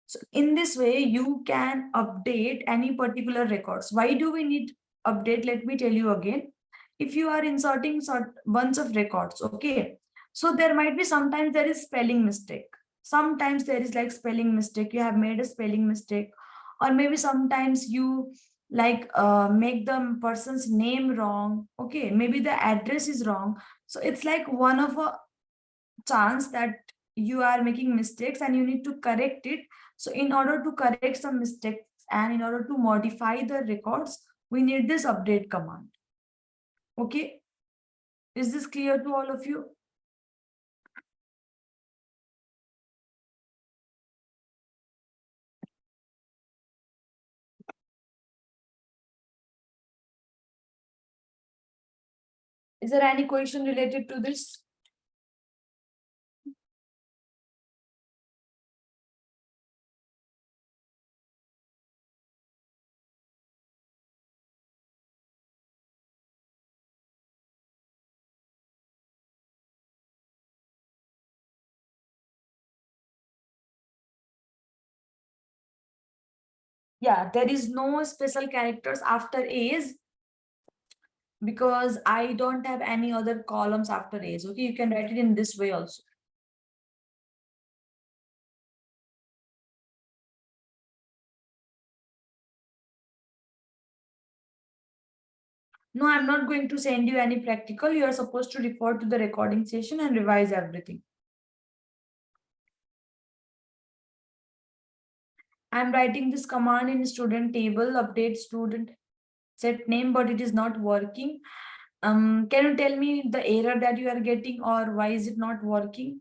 So in this way, you can update any particular records. Why do we need update? Let me tell you again. If you are inserting bunch of records, okay, so there might be sometimes there is spelling mistake. Sometimes there is like spelling mistake. You have made a spelling mistake, or maybe sometimes you like make the person's name wrong. Okay, maybe the address is wrong. So it's like one of a chance that you are making mistakes and you need to correct it. So in order to correct some mistakes and in order to modify the records, we need this update command. Okay, is this clear to all of you? Is there any question related to this? Yeah, there is no special characters after A's because I don't have any other columns after A's. Okay, you can write it in this way also. No, I'm not going to send you any practical. You are supposed to refer to the recording session and revise everything. I'm writing this command in student table, update student set name, but it is not working. Can you tell me the error that you are getting or why is it not working?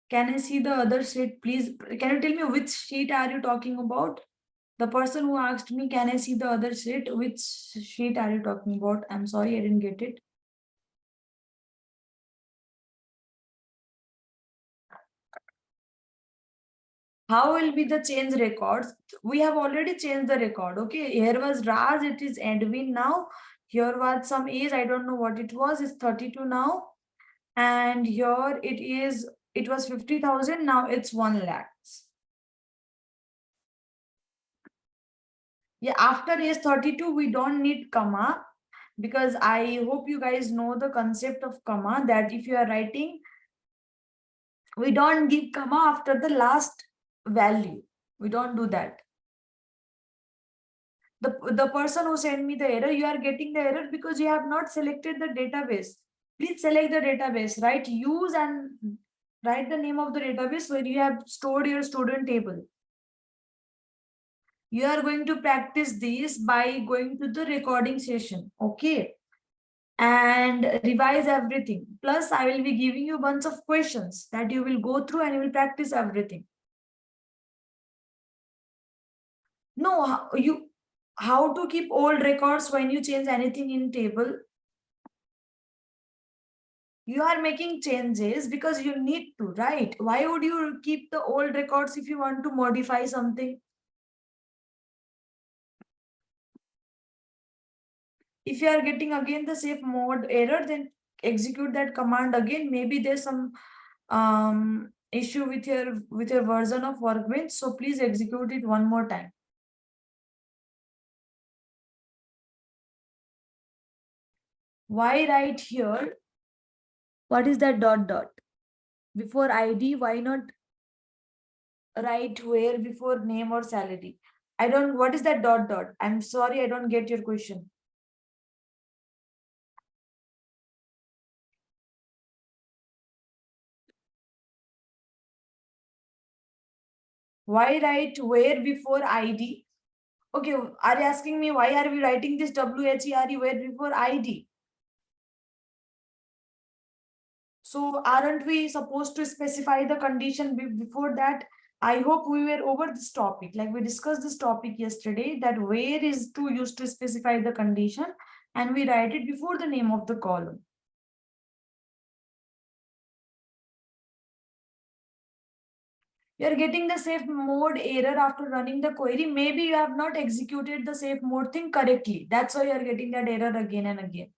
Can I see the other sheet, please? Can you tell me which sheet are you talking about? The person who asked me, can I see the other sheet? Which sheet are you talking about? I'm sorry, I didn't get it. How will be the change records? We have already changed the record. Okay, here was Raj, it is Edwin now. Here was some age, I don't know what it was, it's 32 now. And here it was 50,000, now it's 1 lakh. Yeah, after age 32, we don't need comma because I hope you guys know the concept of comma that if you are writing, we don't give comma after the last value. We don't do that. The person who sent me the error, you are getting the error because you have not selected the database. Please select the database, right? Use and write the name of the database where you have stored your student table. You are going to practice this by going to the recording session, okay? And revise everything. Plus, I will be giving you a bunch of questions that you will go through and you will practice everything. No, how to keep old records when you change anything in table? You are making changes because you need to, right? Why would you keep the old records if you want to modify something? If you are getting again the safe mode error, then execute that command again. Maybe there's some issue with your version of Workbench, so please execute it one more time. Why write here? What is that dot dot? Before ID, why not write where before name or salary? I don't, what is that dot dot? I'm sorry, I don't get your question. Why write where before ID? Okay, are you asking me why are we writing this WHERE where before ID? So aren't we supposed to specify the condition before that? I hope we were over this topic. Like we discussed this topic yesterday, that where is to use to specify the condition, and we write it before the name of the column. You're getting the safe mode error after running the query. Maybe you have not executed the safe mode thing correctly. That's why you're getting that error again and again.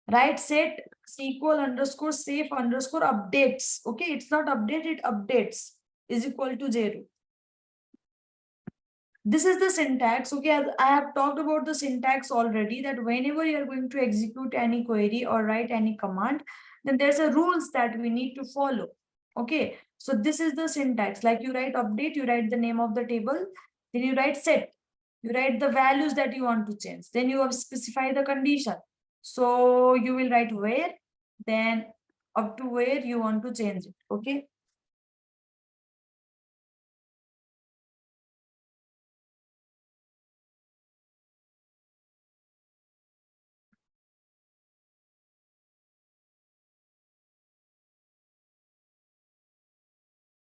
Right? Set SQL underscore safe underscore updates. Okay, it's not update, it updates is equal to 0. This is the syntax. Okay, I have talked about the syntax already, that whenever you're going to execute any query or write any command, then there's a rules that we need to follow. Okay, so this is the syntax. Like you write update, you write the name of the table, then you write set, you write the values that you want to change, then you have specify the condition. So you will write where, then up to where you want to change it. Okay.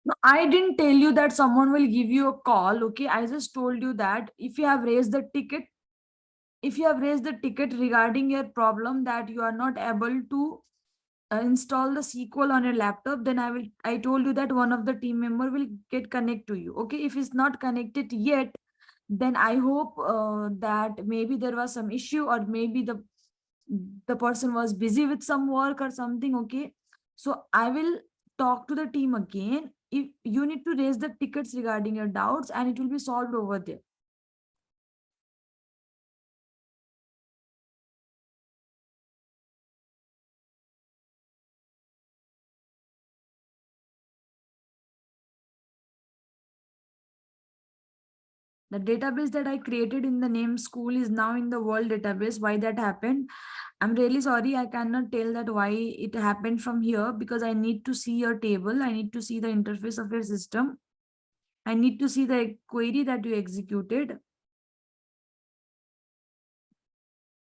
No, I didn't tell you that someone will give you a call. Okay, I just told you that if you have raised the ticket, if you have raised the ticket regarding your problem that you are not able to install the SQL on your laptop, then I told you that one of the team member will get connect to you. Okay, if it's not connected yet, then I hope that maybe there was some issue, or maybe the person was busy with some work or something. Okay, so I will talk to the team again. If you need to raise the tickets regarding your doubts, and it will be solved over there. The database that I created in the name school is now in the world database. Why that happened, I'm really sorry, I cannot tell that why it happened from here, because I need to see your table, I need to see the interface of your system, I need to see the query that you executed.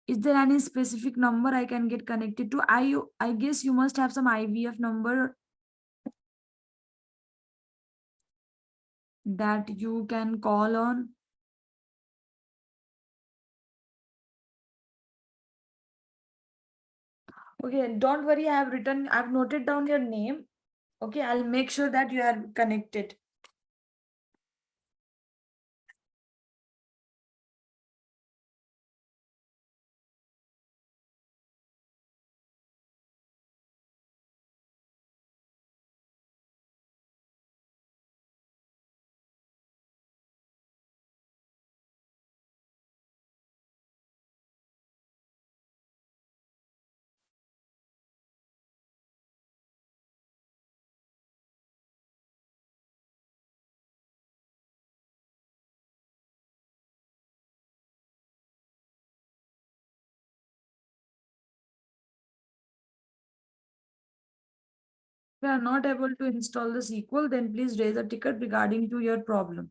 Is there any specific number I can get connected to? I guess you must have some IVF number that you can call on. Okay, don't worry, I've noted down your name. Okay, I'll make sure that you are connected. If you are not able to install the SQL, then please raise a ticket regarding to your problem.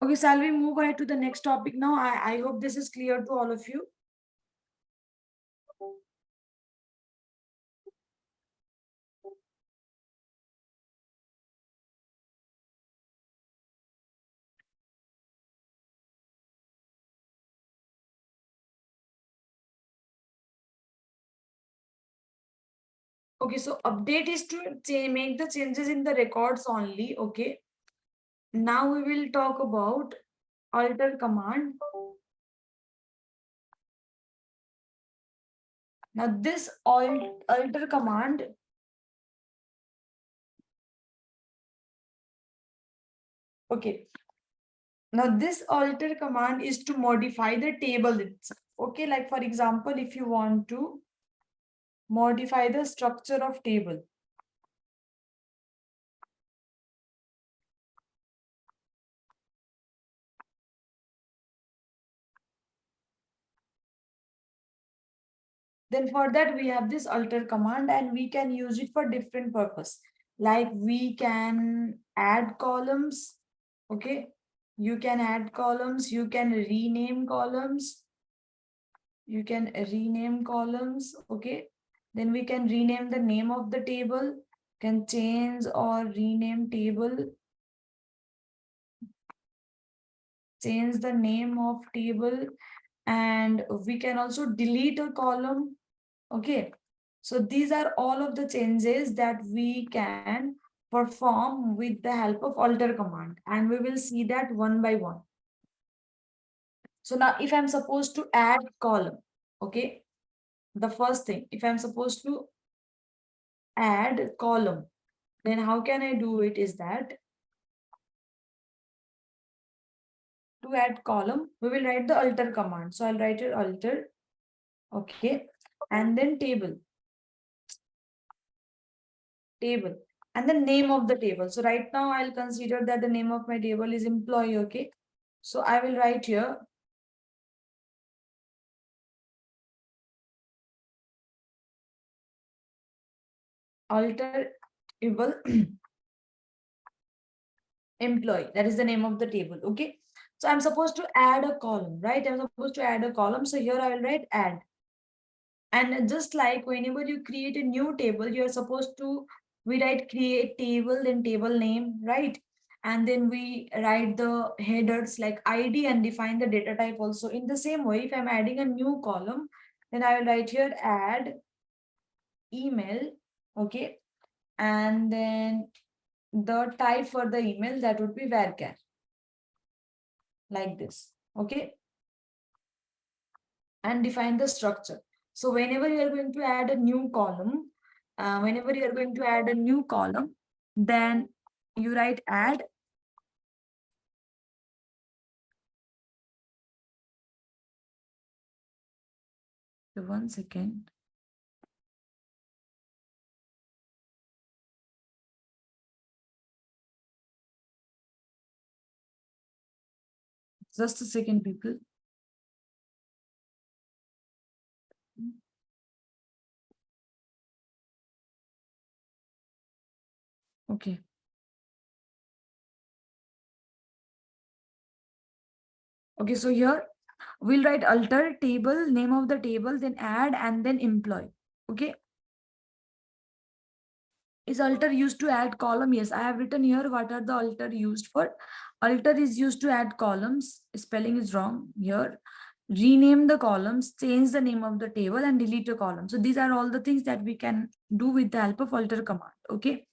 Okay, shall we move ahead to the next topic now? I hope this is clear to all of you. Okay, so update is to make the changes in the records only. Okay. Now we will talk about alter command. Now this alter command, okay. Now this alter command is to modify the table itself. Okay, like for example, if you want to modify the structure of table, then for that we have this alter command and we can use it for different purpose. Like we can add columns. Okay, you can add columns, you can rename columns, okay. Then we can rename the name of the table, can change or rename table, change the name of table, and we can also delete a column. Okay, so these are all of the changes that we can perform with the help of alter command, and we will see that one by one. So now if I'm supposed to add column, okay, the first thing, if I'm supposed to add column, then how can I do it is that to add column, we will write the alter command. So I'll write it alter, okay, and then table, and the name of the table. So right now I'll consider that the name of my table is employee, okay. So I will write here alter table employee. That is the name of the table, okay. So I'm supposed to add a column, right? I'm supposed to add a column. So here I will write add. And just like whenever you create a new table, you're supposed to, we write create table, then table name, right? And then we write the headers like ID and define the data type also. In the same way, if I'm adding a new column, then I will write here add email, okay? And then the type for the email, that would be varchar, like this, okay? And define the structure. So whenever you are going to add a new column, then you write add. One second. Just a second, people. Okay. Okay, so here we'll write alter table, name of the table, then add, and then employee. Okay. Is alter used to add column? Yes, I have written here what are the alter used for. Alter is used to add columns. Spelling is wrong here. Rename the columns, change the name of the table, and delete a column. So these are all the things that we can do with the help of alter command. Okay.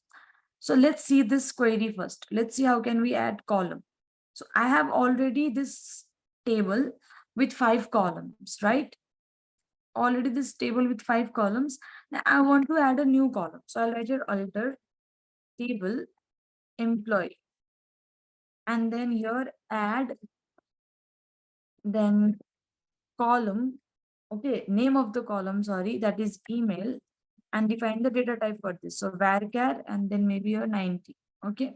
So let's see this query first. Let's see how can we add column. So I have already this table with 5 columns, right? Already this table with 5 columns. Now I want to add a new column. So I'll write here alter table employee, and then here add, then column, okay, name of the column, sorry, that is email, and define the data type for this. So varchar, and then maybe your 90. Okay.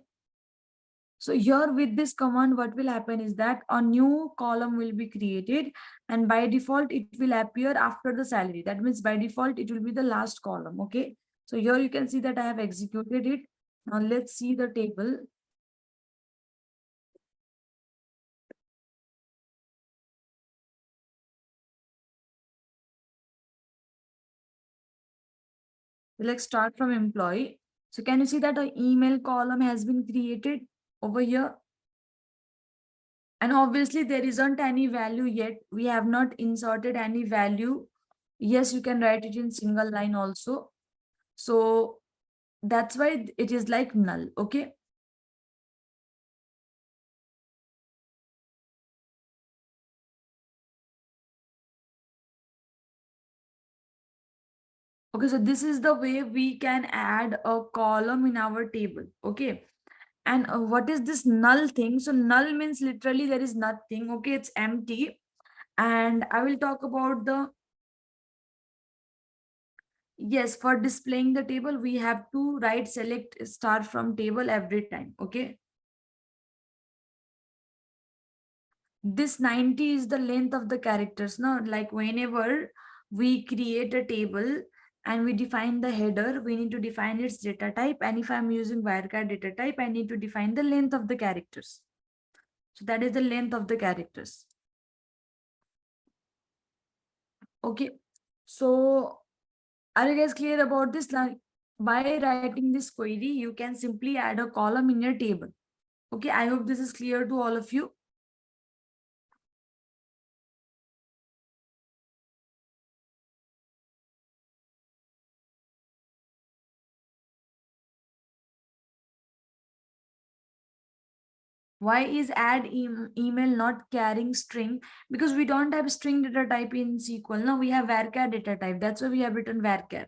So here with this command, what will happen is that a new column will be created, and by default, it will appear after the salary. That means by default, it will be the last column. Okay. So here you can see that I have executed it. Now let's see the table. Let's start from employee. So can you see that an email column has been created over here? And obviously there isn't any value yet. We have not inserted any value. Yes, you can write it in single line also. So that's why it is like null. Okay. Okay, so this is the way we can add a column in our table. Okay. And what is this null thing? So null means literally there is nothing. Okay, it's empty. And I will talk about the, yes, for displaying the table, we have to write select star from table every time. Okay. This 90 is the length of the characters. Now, like whenever we create a table and we define the header, we need to define its data type. And if I'm using varchar data type, I need to define the length of the characters. So that is the length of the characters. Okay. So are you guys clear about this? Like by writing this query, you can simply add a column in your table. Okay. I hope this is clear to all of you. Why is add email not carrying string? Because we don't have string data type in SQL. No, we have varchar data type. That's why we have written varchar.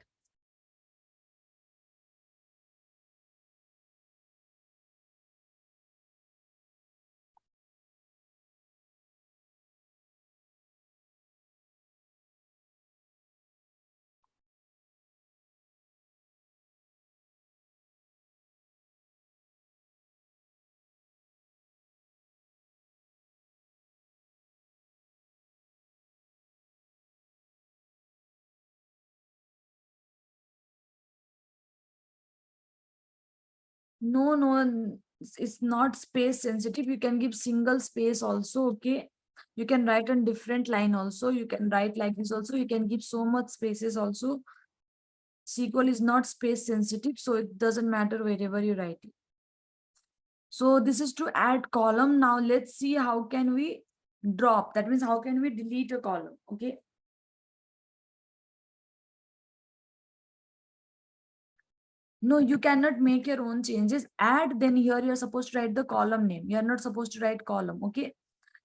No, no, it's not space sensitive. You can give single space also. Okay. You can write on different line also. You can write like this also. You can give so much spaces also. SQL is not space sensitive, so it doesn't matter wherever you write it. So this is to add column. Now let's see how can we drop. That means how can we delete a column? Okay. No, you cannot make your own changes. Add, then here you're supposed to write the column name. You're not supposed to write column. Okay.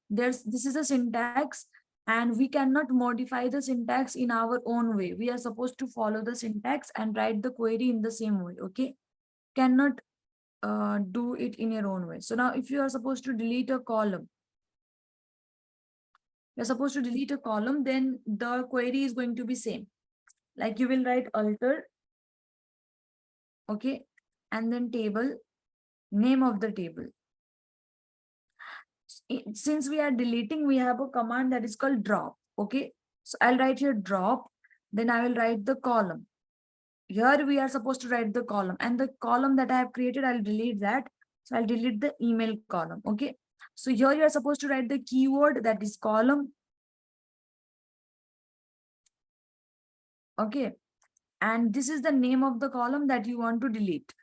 This is a syntax, and we cannot modify the syntax in our own way. We are supposed to follow the syntax and write the query in the same way. Okay. Cannot do it in your own way. So now if you are supposed to delete a column, you're supposed to delete a column, then the query is going to be same. Like you will write alter, okay, and then table, name of the table. Since we are deleting, we have a command that is called drop. Okay. So I'll write here drop, then I will write the column. Here we are supposed to write the column, and the column that I have created, I'll delete that. So I'll delete the email column. Okay. So here you are supposed to write the keyword that is column. Okay. And this is the name of the column that you want to delete.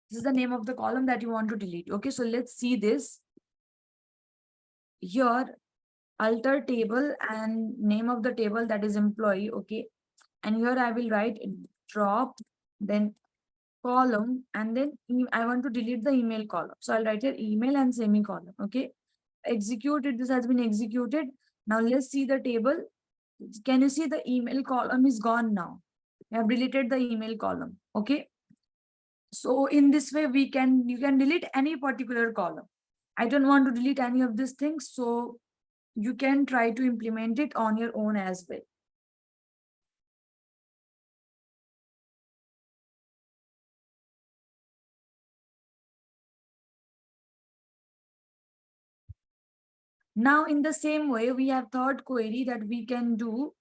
This is the name of the column that you want to delete. Okay, so let's see this. Here, alter table and name of the table that is employee. Okay, and here I will write drop, then column, and then I want to delete the email column. So I'll write here email and semicolon. Okay, executed. This has been executed. Now let's see the table. Can you see the email column is gone now? I have deleted the email column. Okay. So in this way, you can delete any particular column. I don't want to delete any of these things, so you can try to implement it on your own as well. Now, in the same way, we have third query that we can do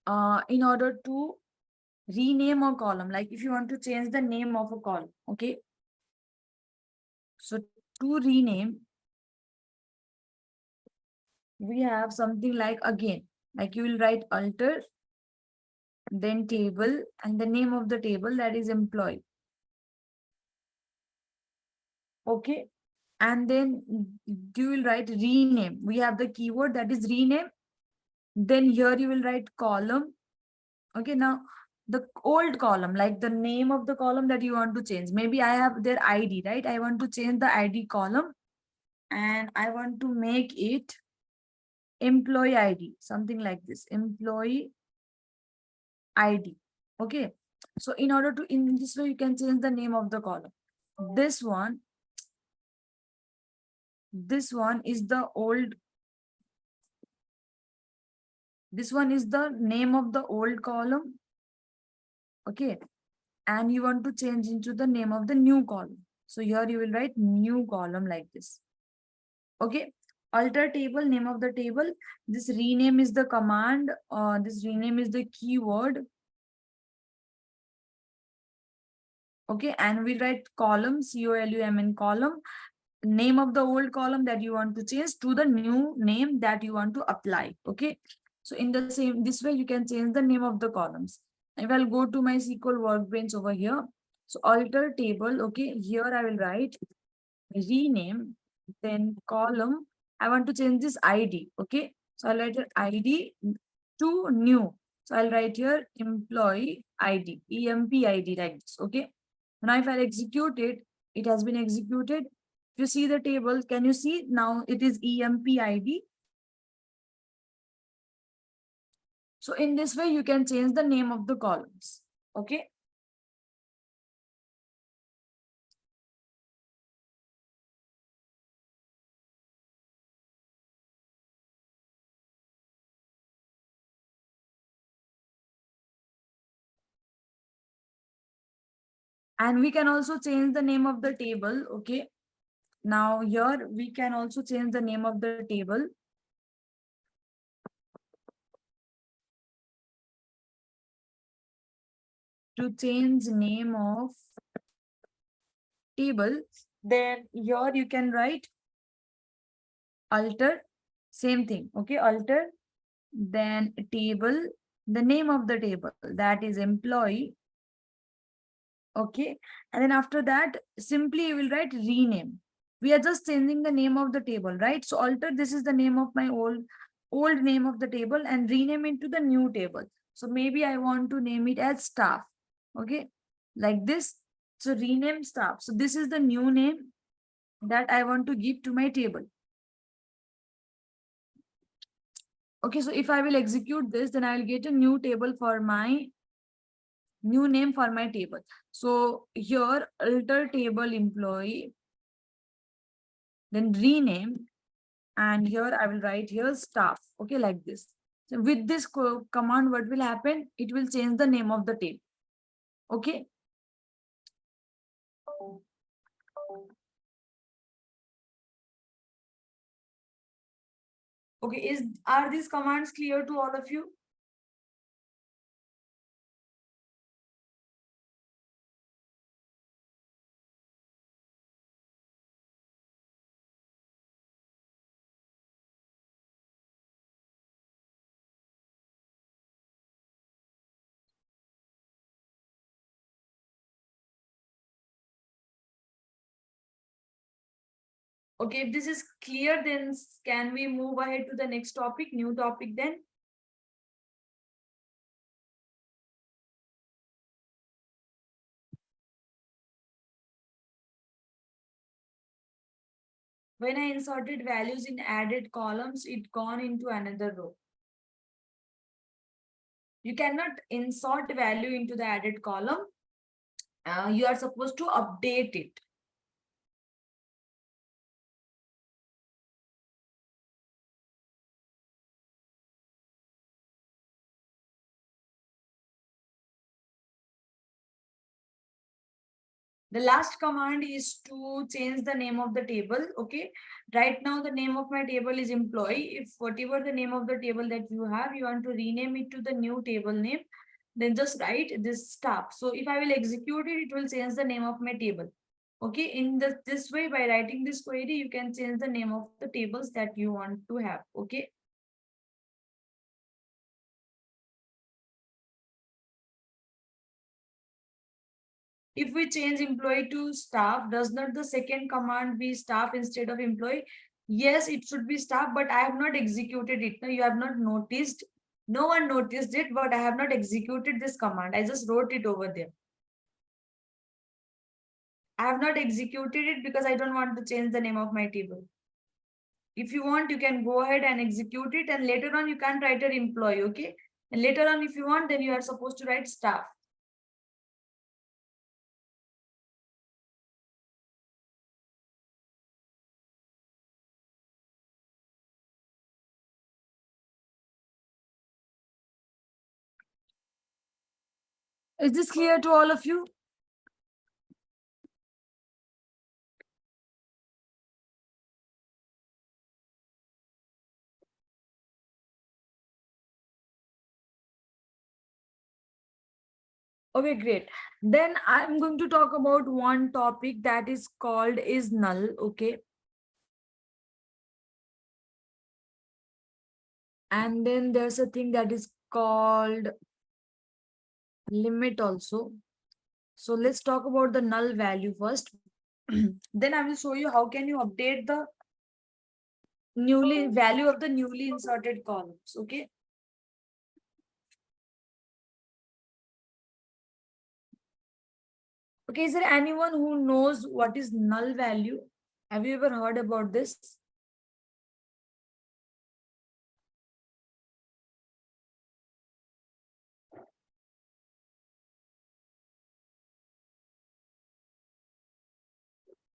in order to rename a column. Like if you want to change the name of a column, okay? So to rename, we have something like again, like you will write alter, then table, and the name of the table that is employee. Okay. and then you will write rename. We have the keyword that is rename. Then here you will write column. Okay, now the old column, like the name of the column that you want to change. Maybe I have their ID, right? I want to change the ID column and I want to make it employee ID, something like this, employee ID. Okay. So in order to, in this way, you can change the name of the column. This one, is the old, this one is the name of the old column. Okay. And you want to change into the name of the new column. So here you will write new column like this. Okay. Alter table, name of the table. This rename is the command. This rename is the keyword. Okay. And we write column, column, column, name of the old column that you want to change to the new name that you want to apply. Okay. So in the same, this way you can change the name of the columns. If I'll go to my SQL workbench over here. So alter table. Okay. Here I will write rename, then column. I want to change this ID. Okay. So I'll write here ID to new. So I'll write here employee ID, EMP ID like this. Okay. Now if I execute it, it has been executed. If you see the table, can you see now it is EMP ID? So in this way, you can change the name of the columns. Okay. And we can also change the name of the table. Okay. Now here we can also change the name of the table. To change name of table, then here you can write alter, same thing. Okay. Alter, then table, the name of the table, that is employee. Okay. And then after that, simply you will write rename. We are just changing the name of the table, right? So alter, this is the name of my old name of the table, and rename into the new table. So maybe I want to name it as staff. Okay. Like this. So rename staff. So this is the new name that I want to give to my table. Okay. So if I will execute this, then I will get a new table for my new name for my table. So here alter table employee, then rename, and here I will write here staff. Okay, like this. So with this command, what will happen? It will change the name of the table. Okay. Okay, are these commands clear to all of you? Okay, if this is clear, then can we move ahead to the next topic, new topic then? When I inserted values in added columns, it gone into another row. You cannot insert value into the added column. You are supposed to update it. The last command is to change the name of the table. Okay. Right now, the name of my table is employee. If whatever the name of the table that you have, you want to rename it to the new table name, then just write this staff. So if I will execute it, it will change the name of my table. Okay. In this way, by writing this query, you can change the name of the tables that you want to have. Okay. If we change employee to staff, does not the second command be staff instead of employee? Yes, it should be staff, but I have not executed it. No, you have not noticed. No one noticed it, but I have not executed this command. I just wrote it over there. I have not executed it because I don't want to change the name of my table. If you want, you can go ahead and execute it, and later on you can write an employee, okay? And later on, if you want, then you are supposed to write staff. Is this clear to all of you? Okay, great. Then I'm going to talk about one topic that is called is null, okay? And then there's a thing that is called limit also. So let's talk about the null value first. Then I will show you how can you update the newly value of the newly inserted columns, okay? Okay, is there anyone who knows what is null value? Have you ever heard about this?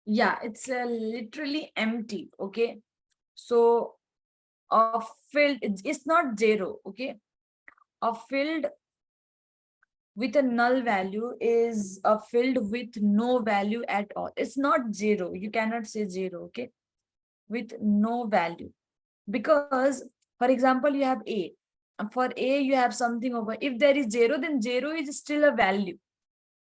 Yeah, it's literally empty, okay? So a field, it's not zero, okay? A field with a null value is a field with no value at all. It's not zero. You cannot say zero, okay? With no value. Because, for example, you have A. And for A, you have something over. If there is zero, then zero is still a value.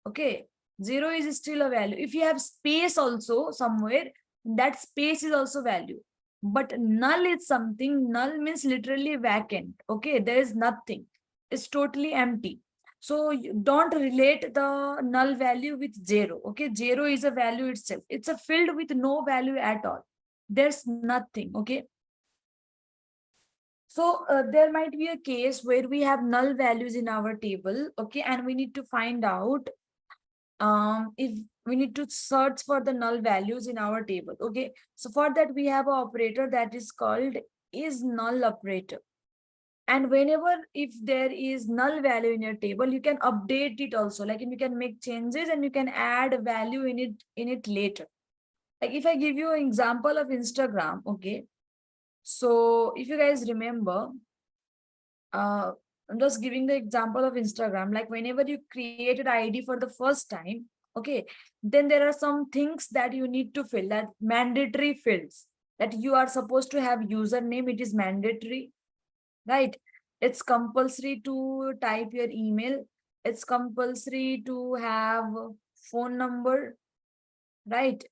Okay. Zero is still a value. If you have space also somewhere, that space is also value. But null is something, null means literally vacant. Okay. There is nothing. It's totally empty. So you don't relate the null value with zero. Okay. Zero is a value itself. It's a field with no value at all. There's nothing. Okay. So there might be a case where we have null values in our table. Okay. And we need to find out if we need to search for the null values in our table. Okay, so for that we have an operator that is called is null operator. And whenever if there is null value in your table, you can update it also, like you can make changes and you can add value in it later. Like if I give you an example of Instagram, okay, so if you guys remember, I'm just giving the example of Instagram. Like whenever you create an ID for the first time, okay, then there are some things that you need to fill, that mandatory fields, that you are supposed to have username. It is mandatory, right? It's compulsory to type your email. It's compulsory to have phone number, right?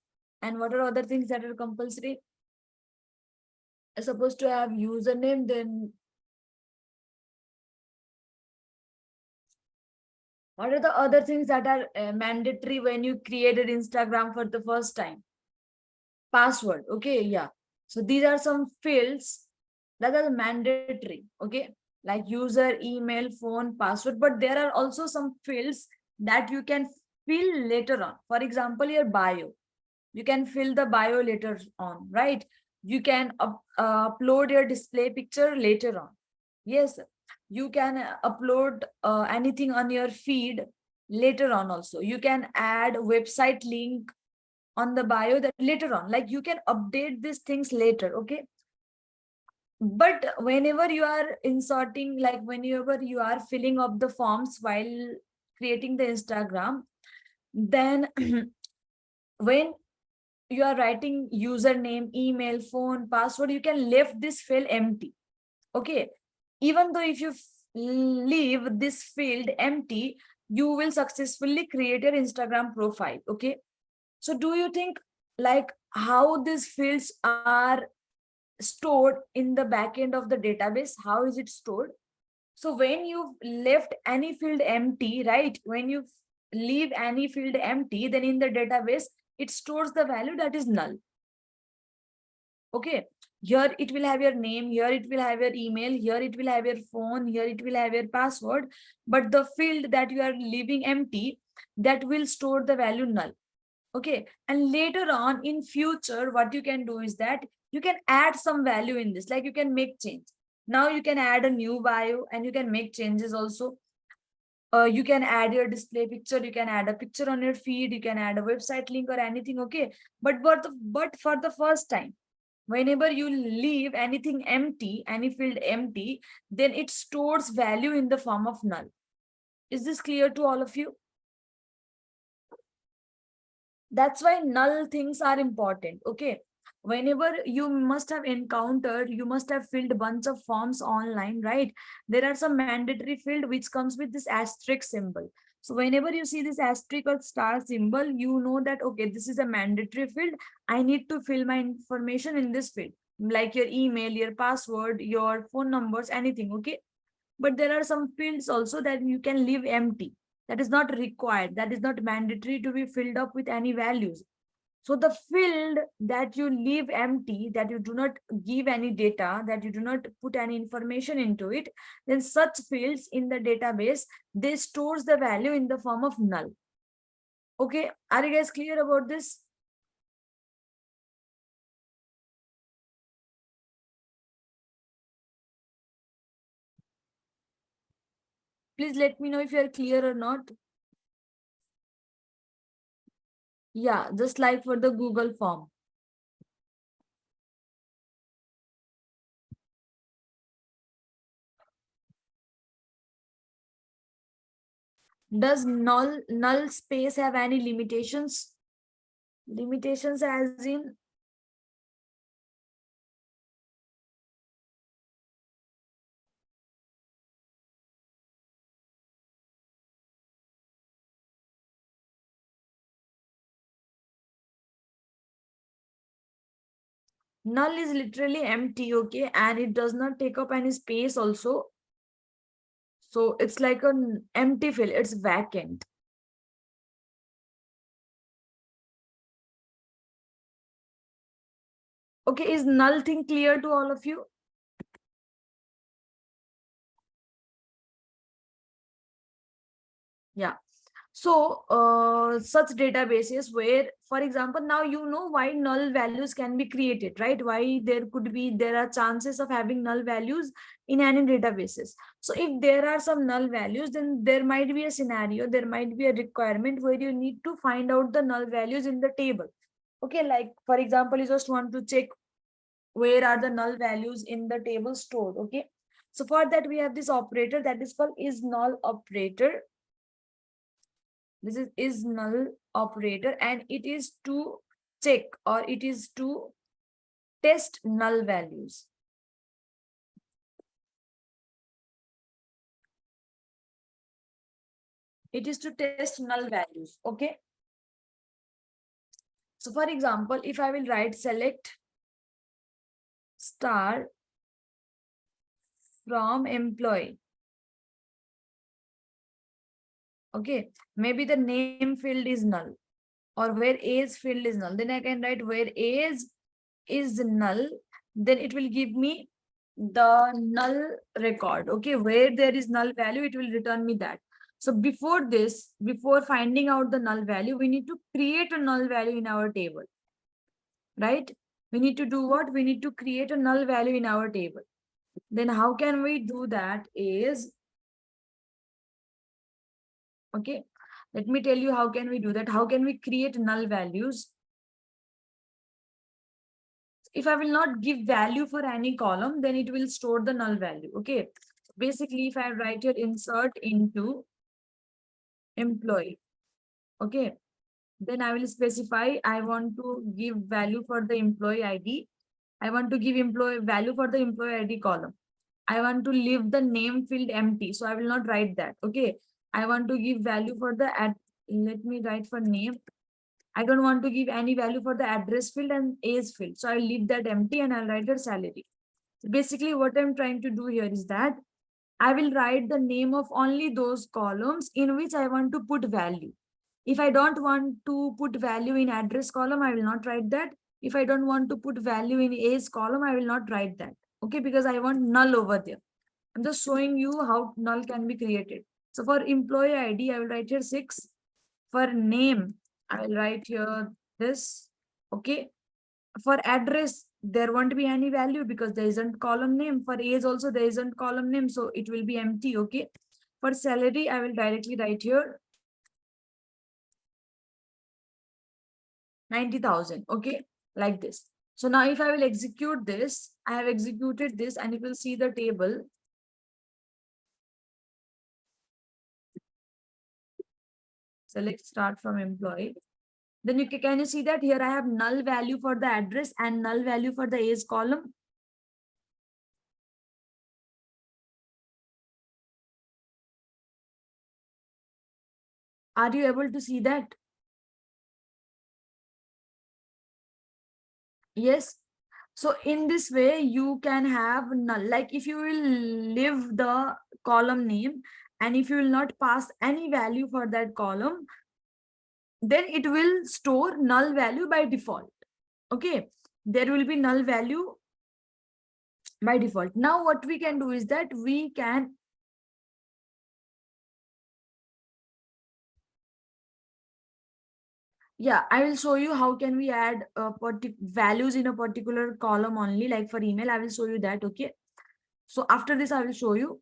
And what are other things that are compulsory? You're supposed to have username, then what are the other things that are mandatory when you created Instagram for the first time? Password. Okay, yeah. So these are some fields that are mandatory. Okay, like user, email, phone, password. But there are also some fields that you can fill later on. For example, your bio. You can fill the bio later on, right? You can upload your display picture later on. Yes, you can upload anything on your feed later on also. You can add website link on the bio that later on, like you can update these things later, okay? But whenever you are inserting, like whenever you are filling up the forms while creating the Instagram, then when you are writing username, email, phone, password, you can leave this field empty. Okay, even though if you leave this field empty, you will successfully create your Instagram profile. Okay, so do you think like how these fields are stored in the back end of the database? How is it stored? So when you left any field empty, right, when you leave any field empty, then in the database, it stores the value that is null. Okay, here it will have your name, here it will have your email, here it will have your phone, here it will have your password, but the field that you are leaving empty, that will store the value null. Okay, and later on in future, what you can do is that you can add some value in this, like you can make change. Now you can add a new bio and you can make changes also. You can add your display picture, you can add a picture on your feed, you can add a website link or anything. Okay, but for the first time, whenever you leave anything empty, any field empty, then it stores value in the form of null. Is this clear to all of you? That's why null things are important. Okay, whenever you must have encountered, you must have filled a bunch of forms online, right? There are some mandatory field which comes with this asterisk symbol. So whenever you see this asterisk or star symbol, you know that okay, this is a mandatory field, I need to fill my information in this field, like your email, your password, your phone numbers, anything. Okay, but there are some fields also that you can leave empty, that is not required, that is not mandatory to be filled up with any values. So the field that you leave empty, that you do not give any data, that you do not put any information into it, then such fields in the database, they stores the value in the form of null. Okay, are you guys clear about this? Please let me know if you are clear or not. Yeah, just like for the Google form. Does null space have any limitations? Limitations as in, null is literally empty, okay, and it does not take up any space also. So it's like an empty field, it's vacant. Okay, is null thing clear to all of you? Yeah. So such databases where, for example, now you know why null values can be created, right? Why there are chances of having null values in any databases. So if there are some null values, then there might be a scenario, there might be a requirement where you need to find out the null values in the table. Okay, like for example, you just want to check where are the null values in the table stored. Okay, so for that we have this operator that is called is null operator. This is null operator, and it is to check, or it is to test null values. It is to test null values. Okay, so for example, if I will write select star from employee, okay, maybe the name field is null, or where age field is null, then I can write where age is null, then it will give me the null record. Okay, where there is null value, it will return me that. So before this, before finding out the null value, we need to create a null value in our table, right? We need to do what? We need to create a null value in our table. Then how can we do that is, okay, let me tell you how can we do that. How can we create null values? If I will not give value for any column, then it will store the null value. Okay, basically if I write your insert into employee, okay, then I will specify I want to give value for the employee ID. I want to give employee value for the employee ID column. I want to leave the name field empty, so I will not write that. Okay, I want to give value for the let me write for name. I don't want to give any value for the address field and age field, so I'll leave that empty and I'll write your salary. So basically what I'm trying to do here is that I will write the name of only those columns in which I want to put value. If I don't want to put value in address column, I will not write that. If I don't want to put value in age column, I will not write that. Okay, because I want null over there. I'm just showing you how null can be created. So for employee ID, I will write here 6. For name, I will write here this. Okay. For address, there won't be any value because there isn't column name. For age also, there isn't column name. So it will be empty. Okay. For salary, I will directly write here 90,000. Okay. Like this. So now if I will execute this, I have executed this and you will see the table. Select start from employee. Then can you see that here I have null value for the address and null value for the age column. Are you able to see that? Yes. So in this way, you can have null. Like if you will leave the column name and if you will not pass any value for that column, then it will store null value by default. Okay. There will be null value by default. Now what we can do is that we can yeah, I will show you how can we add values in a particular column only, like for email. I will show you that. Okay. So after this, I will show you.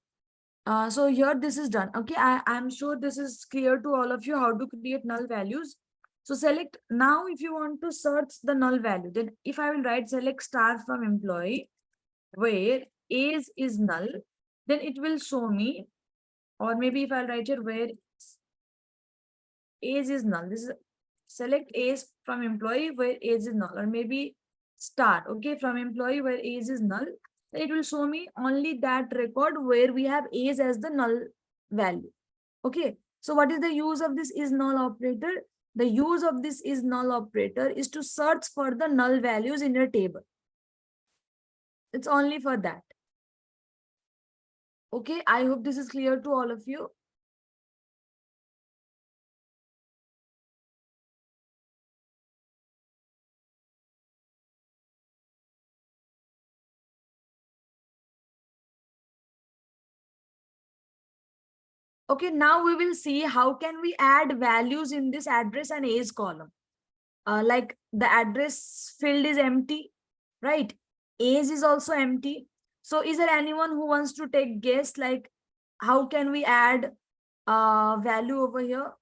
So here this is done. Okay. I'm sure this is clear to all of you how to create null values. So select now if you want to search the null value, then if I will write select star from employee where age is null, then it will show me, or maybe if I'll write here where age is null. This is select age from employee where age is null, or maybe star. Okay, from employee where age is null. It will show me only that record where we have age as the null value. Okay, so what is the use of this is null operator? The use of this is null operator is to search for the null values in your table. It's only for that. Okay, I hope this is clear to all of you. Okay, now we will see how can we add values in this address and age column. Like the address field is empty, right? Age is also empty. So is there anyone who wants to take guess, like how can we add value over here?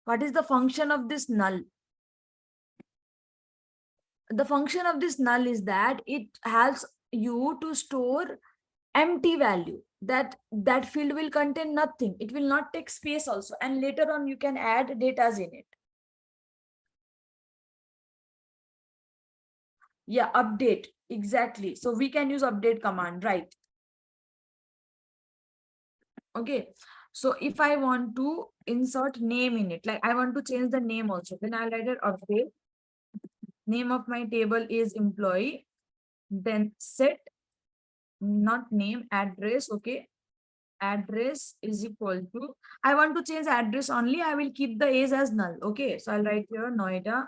What is the function of this null? The function of this null is that it helps you to store empty value. That field will contain nothing. It will not take space also. And later on, you can add datas in it. Yeah, update. Exactly. So we can use update command, right? Okay. So if I want to insert name in it, like I want to change the name also, then I'll write it update. Name of my table is employee. Then set, not name, address. Okay. Address is equal to, I want to change address only. I will keep the age as null. Okay. So I'll write here Noida.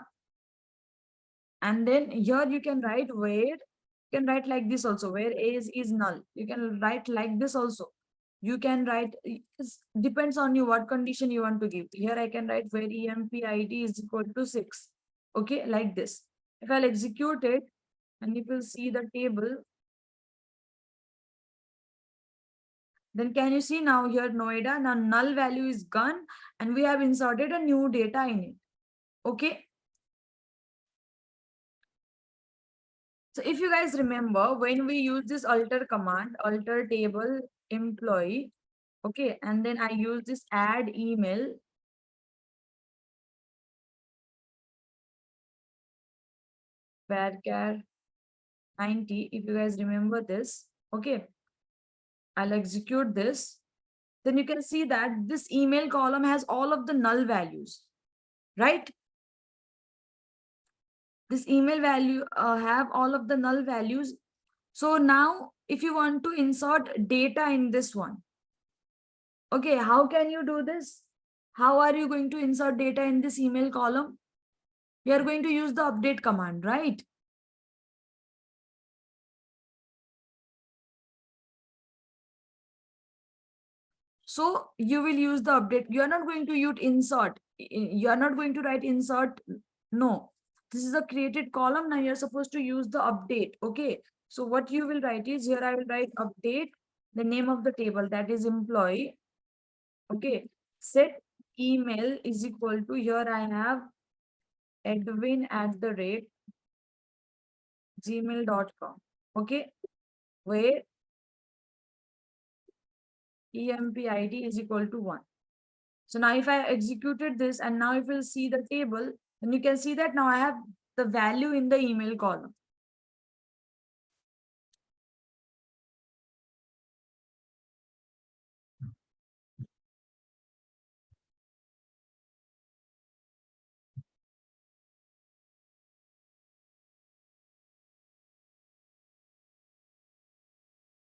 And then here you can write where, you can write like this also, where age is null. You can write like this also. You can write, it depends on you what condition you want to give. Here I can write where EMP ID is equal to 6. Okay, like this. If I'll execute it, and if you see the table, then can you see now here Noida, now null value is gone and we have inserted a new data in it. Okay. So if you guys remember, when we use this alter command, alter table employee, okay, and then I use this add email, varchar 90, if you guys remember this, okay, I'll execute this. Then you can see that this email column has all of the null values, right? This email value have all of the null values. So now if you want to insert data in this one, okay, how can you do this? How are you going to insert data in this email column? We are going to use the update command, right? So you will use the update. You are not going to use insert. You are not going to write insert. No, this is a created column. Now you're supposed to use the update. Okay. So what you will write is, here I will write update, the name of the table, that is employee. Okay. Set email is equal to, here I have edwin@gmail.com. Okay. Where empid is equal to 1. So now if I executed this, and now if you see the table, then you can see that now I have the value in the email column.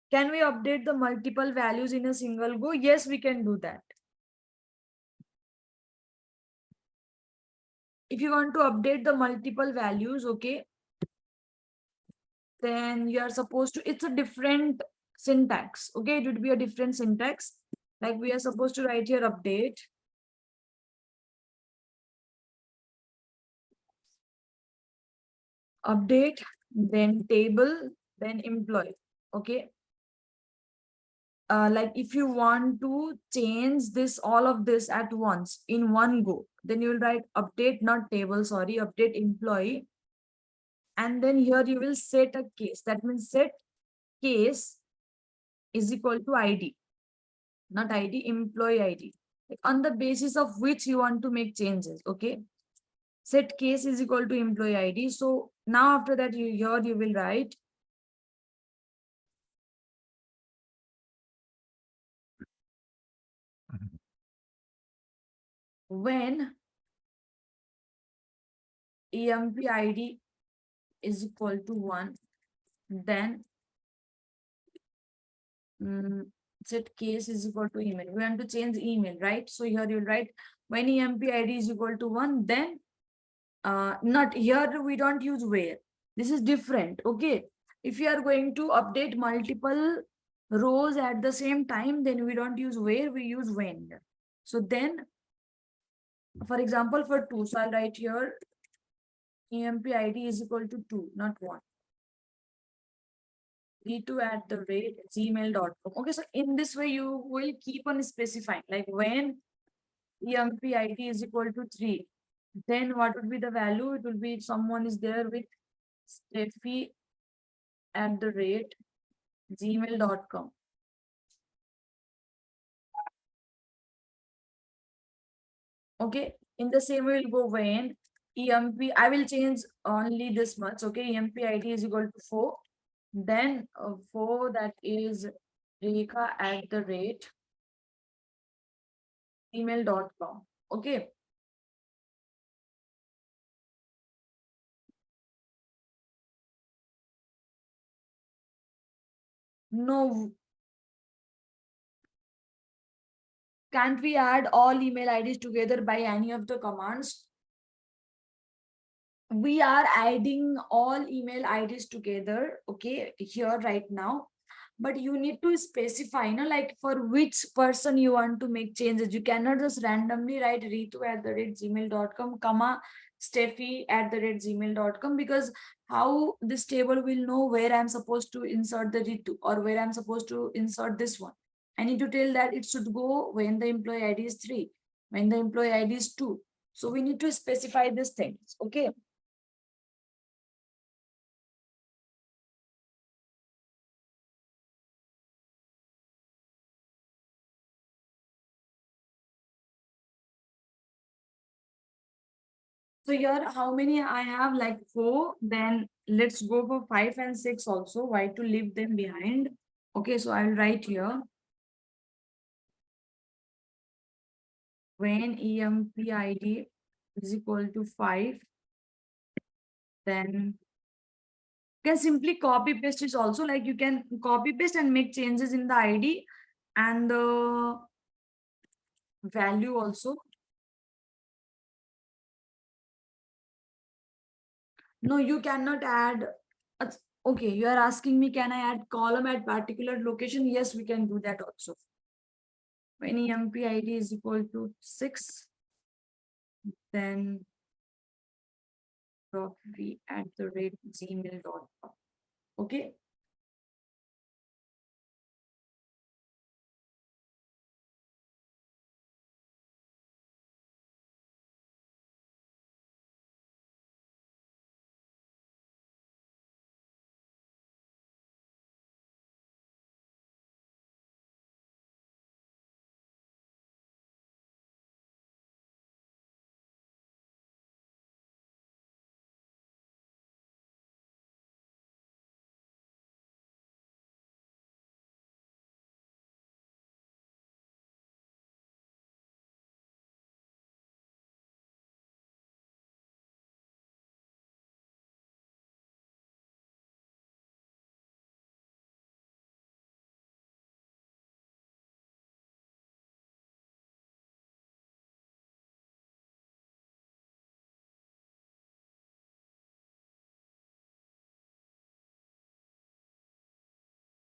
Can we update the multiple values in a single go? Yes, we can do that. If you want to update the multiple values, okay, then you are supposed to, it's a different syntax. Okay, it would be a different syntax. Like we are supposed to write here update, then table, then employee. Okay. Like if you want to change this, all of this at once in one go, then you will write update, not table, sorry, update employee. And then here you will set a case. That means set case is equal to ID, not ID, employee ID, like on the basis of which you want to make changes. Okay. Set case is equal to employee ID. So now after that, here you will write when empid is equal to 1, then set case is equal to email. We want to change email, right? So here you'll write when empid is equal to 1, then not here, we don't use where. This is different. Okay. If you are going to update multiple rows at the same time, then we don't use where, we use when. So then, for example, for 2, so I'll write here empid is equal to 2, not 1. d2@gmail.com. Okay, so in this way, you will keep on specifying, like when empid is equal to 3, then what would be the value? It will be if someone is there with steffi@gmail.com. Okay, in the same way, we'll go when I will change only this much. Okay, empid is equal to 4. Then 4, that is rekha@gmail.com. Okay. No, can't we add all email IDs together by any of the commands? We are adding all email IDs together, okay, here right now. But you need to specify, like for which person you want to make changes. You cannot just randomly write ritu@gmail.com, comma, steffi@gmail.com, because how this table will know where I'm supposed to insert the Ritu or where I'm supposed to insert this one. I need to tell that it should go when the employee ID is 3, when the employee ID is 2. So we need to specify these things. Okay. So here, how many I have? Like 4. Then let's go for 5 and 6 also. Why to leave them behind? Okay, so I'll write here when empid is equal to 5, then can simply copy paste is also, like you can copy paste and make changes in the ID and the value also. No, you cannot add. Okay, you are asking me, can I add column at particular location? Yes, we can do that also. When EMP ID is equal to 6, then .v@gmail.com. Okay.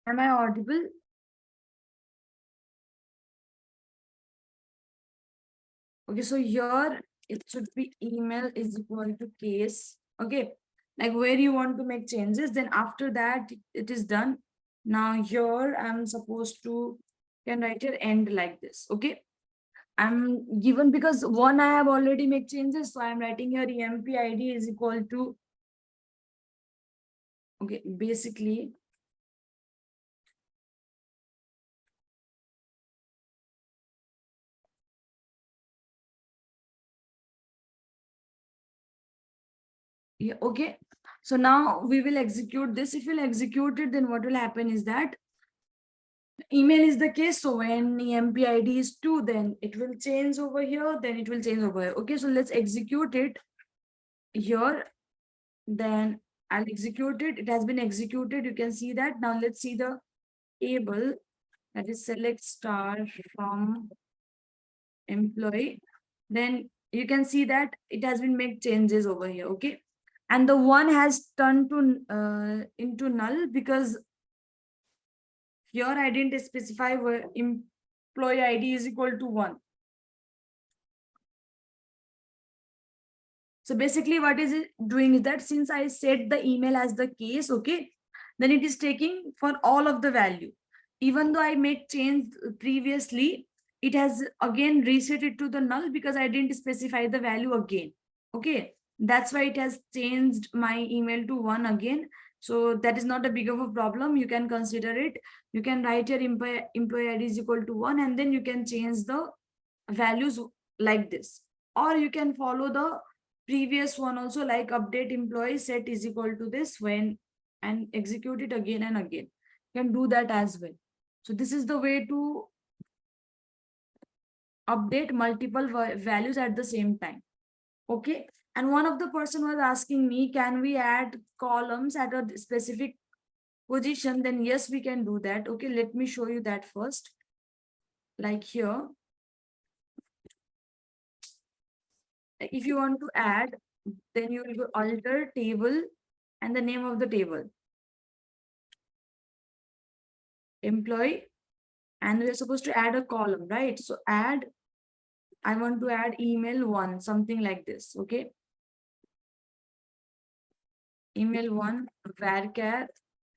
Am I audible? Okay, so here it should be email is equal to case. Okay, like where you want to make changes, then after that it is done. Now here I'm supposed to can write your end like this. Okay, I'm given because one I have already made changes, so I'm writing here EMP ID is equal to, okay, basically yeah, okay. So now we will execute this. If we'll execute it, then what will happen is that email is the case. So when EMP ID is 2, then it will change over here, then it will change over here. Okay, so let's execute it here. Then I'll execute it. It has been executed. You can see that. Now let's see the table, that is select star from employee. Then you can see that it has been made changes over here. Okay, and the one has turned to into null because here I didn't specify where employee ID is equal to 1. So basically what is it doing is that since I set the email as the case, okay, then it is taking for all of the value. Even though I made change previously, it has again reset it to the null because I didn't specify the value again. Okay, that's why it has changed my email to 1 again. So that is not a big of a problem. You can consider it. You can write your employee ID is equal to 1 and then you can change the values like this. Or you can follow the previous one also, like update employee set is equal to this when, and execute it again and again. You can do that as well. So this is the way to update multiple values at the same time. Okay, and one of the person was asking me, can we add columns at a specific position? Then yes, we can do that. Okay, let me show you that first. Like here, if you want to add, then you will go alter table and the name of the table, employee, and we're supposed to add a column, right? So add, I want to add email 1, something like this. Okay, email 1 varchar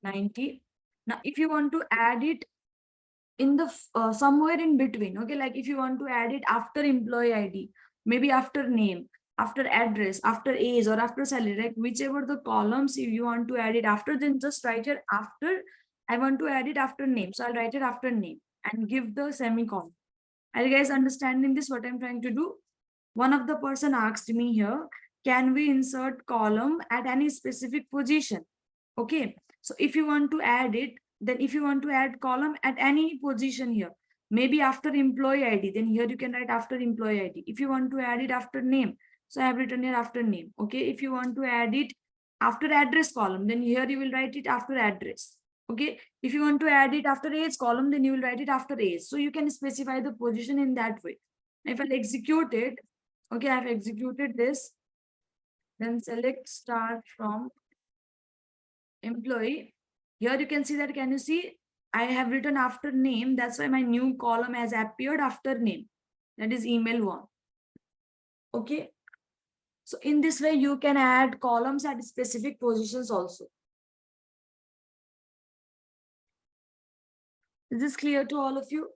90. Now if you want to add it in the somewhere in between, okay, like if you want to add it after employee ID, maybe after name, after address, after age, or after salary, like whichever the columns, if you want to add it after, then just write it after. I want to add it after name, so I'll write it after name and give the semicolon. Are you guys understanding this, what I'm trying to do? One of the person asked me here, can we insert column at any specific position? Okay, so if you want to add it, then if you want to add column at any position here, maybe after employee ID, then here you can write after employee ID. If you want to add it after name, so I have written here after name. Okay, if you want to add it after address column, then here you will write it after address. Okay. If you want to add it after age column, then you will write it after age. So you can specify the position in that way. If I'll execute it, okay, I've executed this, then select start from employee. Here you can see that, can you see? I have written after name. That's why my new column has appeared after name. That is email one. Okay. So in this way, you can add columns at specific positions also. Is this clear to all of you?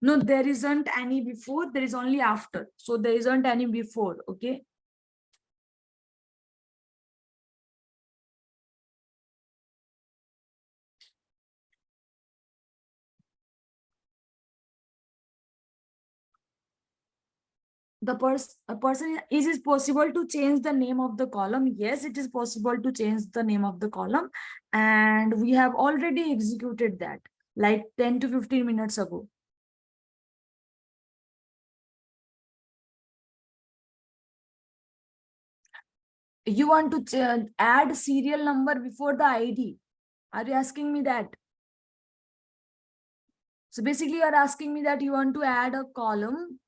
No, there isn't any before, there is only after. So there isn't any before, okay? A person, is it possible to change the name of the column? Yes, it is possible to change the name of the column. And we have already executed that like 10 to 15 minutes ago. You want to add serial number before the ID. Are you asking me that? So basically you are asking me that you want to add a column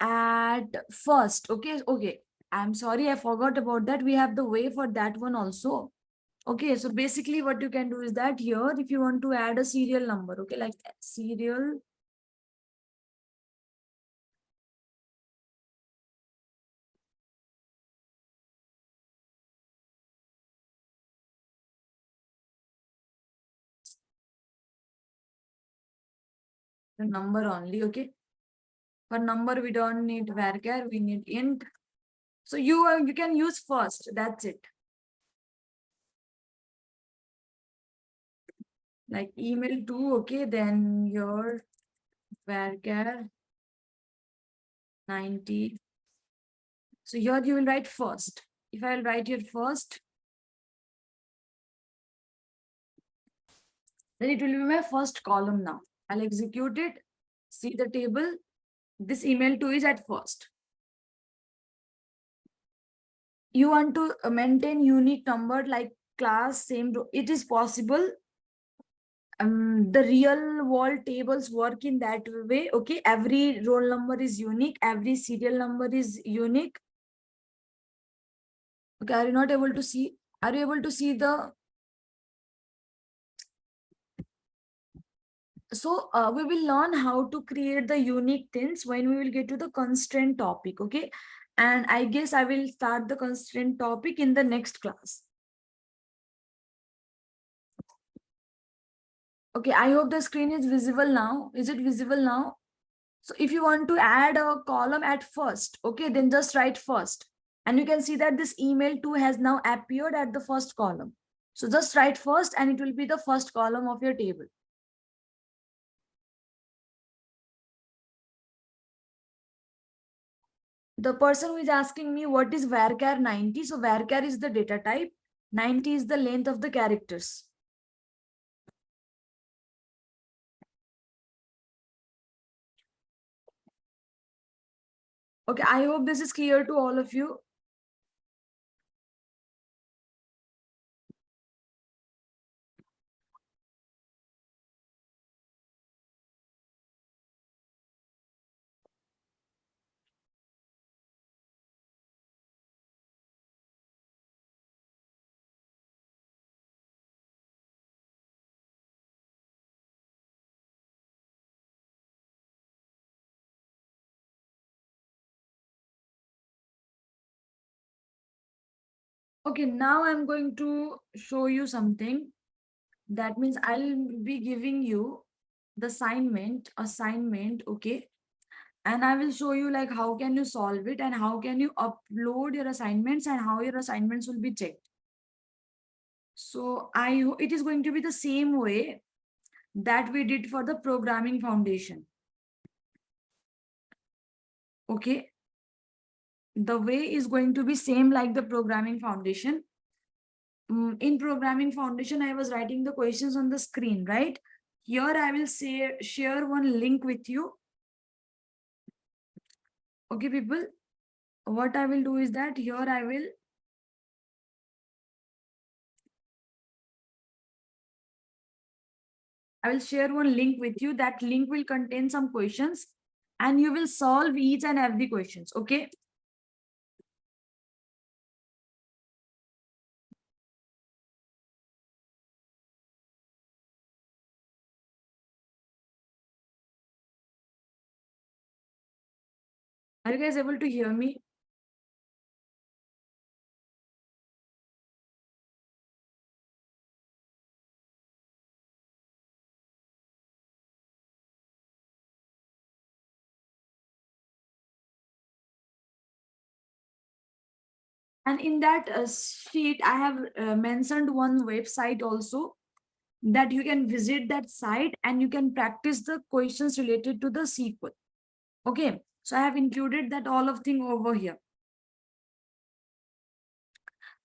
at first. Okay. I'm sorry, I forgot about that. We have the way for that one also. Okay, so basically what you can do is that here, if you want to add a serial number, okay, like serial number only, okay. For number, we don't need varchar, we need int. So you can use first, that's it. Like email to, okay, then your varchar 90. So here you will write first. If I'll write here first, then it will be my first column now. I'll execute it, see the table. This email to is at first. You want to maintain unique number like class, same row. It is possible. The real world tables work in that way. Okay, every roll number is unique, every serial number is unique. Okay, are you not able to see? Are you able to see the? So we will learn how to create the unique things when we will get to the constraint topic. Okay, and I guess I will start the constraint topic in the next class. Okay, I hope the screen is visible now. Is it visible now? So if you want to add a column at first, okay, then just write first. And you can see that this email too has now appeared at the first column. So just write first and it will be the first column of your table. The person who is asking me what is varchar 90. So varchar is the data type. 90 is the length of the characters. Okay, I hope this is clear to all of you. Okay, now I'm going to show you something. That means I'll be giving you the assignment, okay? And I will show you like how can you solve it and how can you upload your assignments and how your assignments will be checked. So it is going to be the same way that we did for the programming foundation. Okay. The way is going to be same like the programming foundation. In programming foundation, I was writing the questions on the screen, right? Here I will say share one link with you. Okay, people. What I will do is that here I will share one link with you. That link will contain some questions and you will solve each and every questions. Okay. Are you guys able to hear me? And in that sheet, I have mentioned one website also that you can visit that site and you can practice the questions related to the SQL. Okay. So I have included that all of thing over here.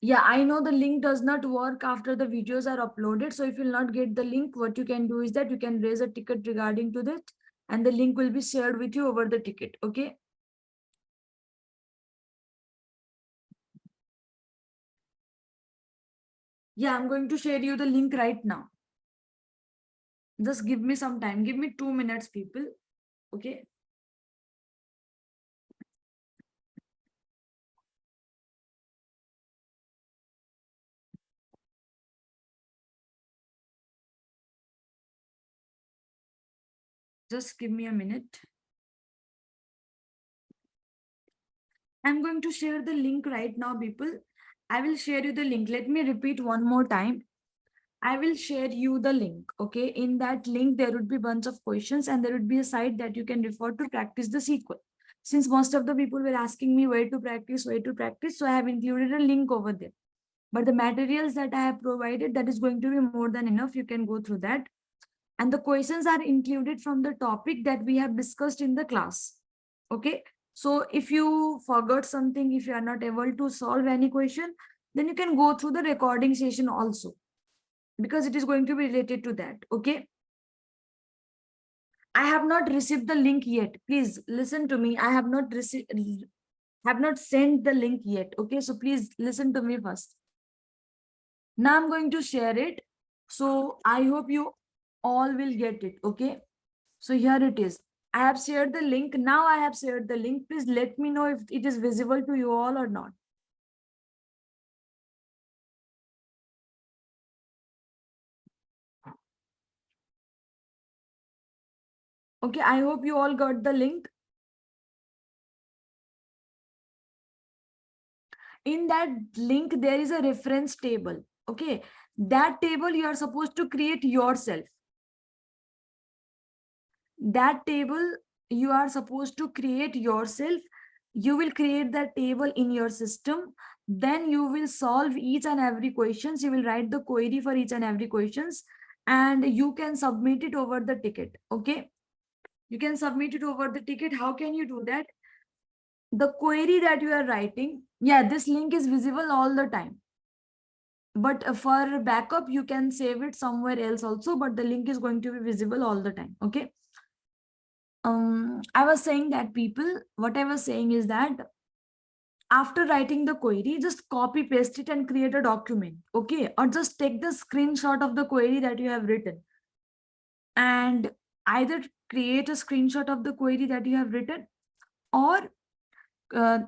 Yeah, I know the link does not work after the videos are uploaded. So if you'll not get the link, what you can do is that you can raise a ticket regarding to that and the link will be shared with you over the ticket. Okay. Yeah, I'm going to share you the link right now. Just give me some time. Give me 2 minutes, people. Okay. Just give me a minute. I'm going to share the link right now, people. I will share you the link. Let me repeat one more time. I will share you the link. Okay. In that link, there would be bunch of questions and there would be a site that you can refer to practice the SQL. Since most of the people were asking me where to practice, so I have included a link over there. But the materials that I have provided, that is going to be more than enough. You can go through that. And the questions are included from the topic that we have discussed in the class. Okay. So if you forgot something, if you are not able to solve any question, then you can go through the recording session also, because it is going to be related to that. Okay. I have not received the link yet. Please listen to me. I have not received, have not sent the link yet. Okay. So please listen to me first. Now I'm going to share it. So I hope you all will get it. Okay. So here it is. I have shared the link. Now I have shared the link. Please let me know if it is visible to you all or not. Okay, I hope you all got the link. In that link, there is a reference table. Okay, that table you are supposed to create yourself. That table you are supposed to create yourself. You will create that table in your system. Then you will solve each and every questions. You will write the query for each and every questions and you can submit it over the ticket. Okay. You can submit it over the ticket. How can you do that? The query that you are writing, yeah, this link is visible all the time. But for backup, you can save it somewhere else also, but the link is going to be visible all the time. Okay. I was saying that people, what I was saying is that after writing the query, just copy paste it and create a document. Okay. Or just take the screenshot of the query that you have written and either create a screenshot of the query that you have written or uh,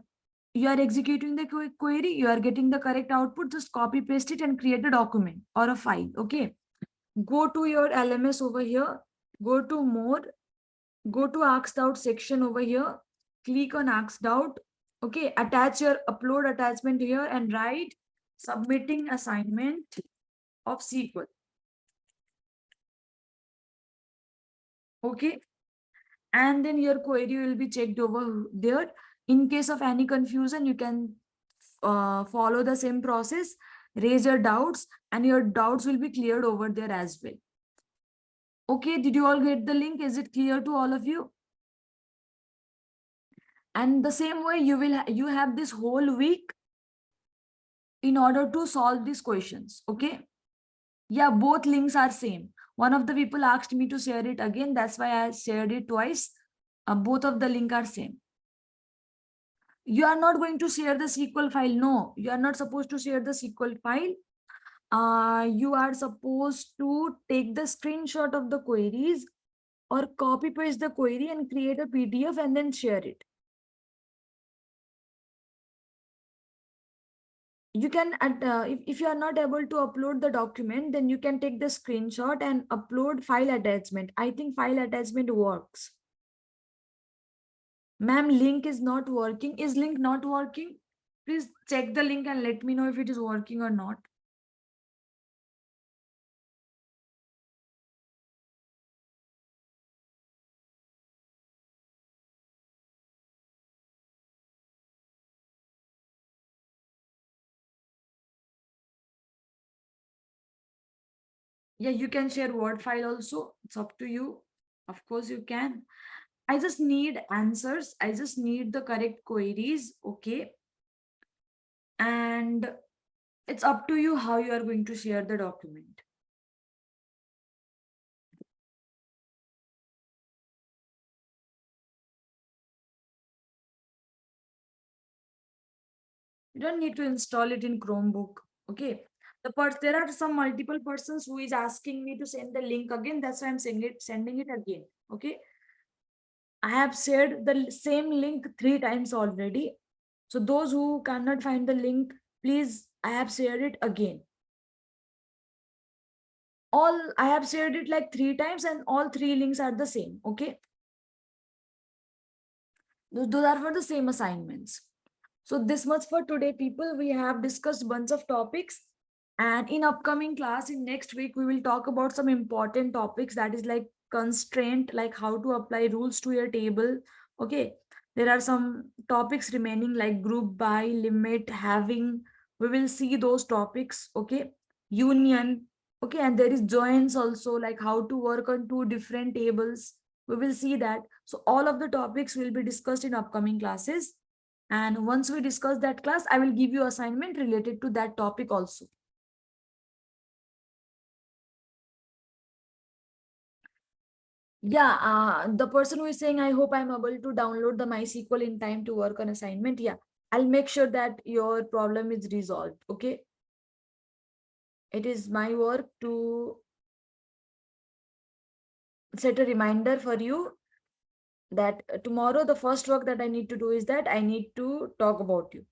you are executing the query, you are getting the correct output, just copy paste it and create a document or a file. Okay. Go to your LMS over here, go to more, go to asked out section over here, click on asked out. Okay. Attach your upload attachment here and write submitting assignment of SQL. Okay. And then your query will be checked over there. In case of any confusion, you can follow the same process, raise your doubts, and your doubts will be cleared over there as well. Okay, did you all get the link? Is it clear to all of you? And the same way you have this whole week in order to solve these questions. Okay, yeah, both links are same. One of the people asked me to share it again, that's why I shared it twice. Both of the link are same. You are not going to share the SQL file. No, you are not supposed to share the SQL file. You are supposed to take the screenshot of the queries or copy paste the query and create a PDF and then share it. You can, if you are not able to upload the document, then you can take the screenshot and upload file attachment. I think file attachment works. Ma'am, link is not working. Is link not working? Please check the link and let me know if it is working or not. Yeah, you can share Word file also. It's up to you. Of course, you can. I just need answers. I just need the correct queries. Okay. And it's up to you how you are going to share the document. You don't need to install it in Chromebook. Okay. There are some multiple persons who is asking me to send the link again. That's why I'm sending it again. Okay. I have shared the same link 3 times already. So those who cannot find the link, please, I have shared it again. I have shared it like 3 times and all 3 links are the same. Okay. Those are for the same assignments. So this much for today, people. We have discussed bunch of topics. And in upcoming class, in next week, we will talk about some important topics, that is like constraint, like how to apply rules to your table. Okay. There are some topics remaining like group by, limit, having. We will see those topics. Okay. Union. Okay. And there is joins also, like how to work on 2 different tables. We will see that. So all of the topics will be discussed in upcoming classes. And once we discuss that class, I will give you assignment related to that topic also. Yeah, the person who is saying, I hope I'm able to download the MySQL in time to work on assignment. Yeah, I'll make sure that your problem is resolved. Okay. It is my work to set a reminder for you that tomorrow, the first work that I need to do is that I need to talk about you.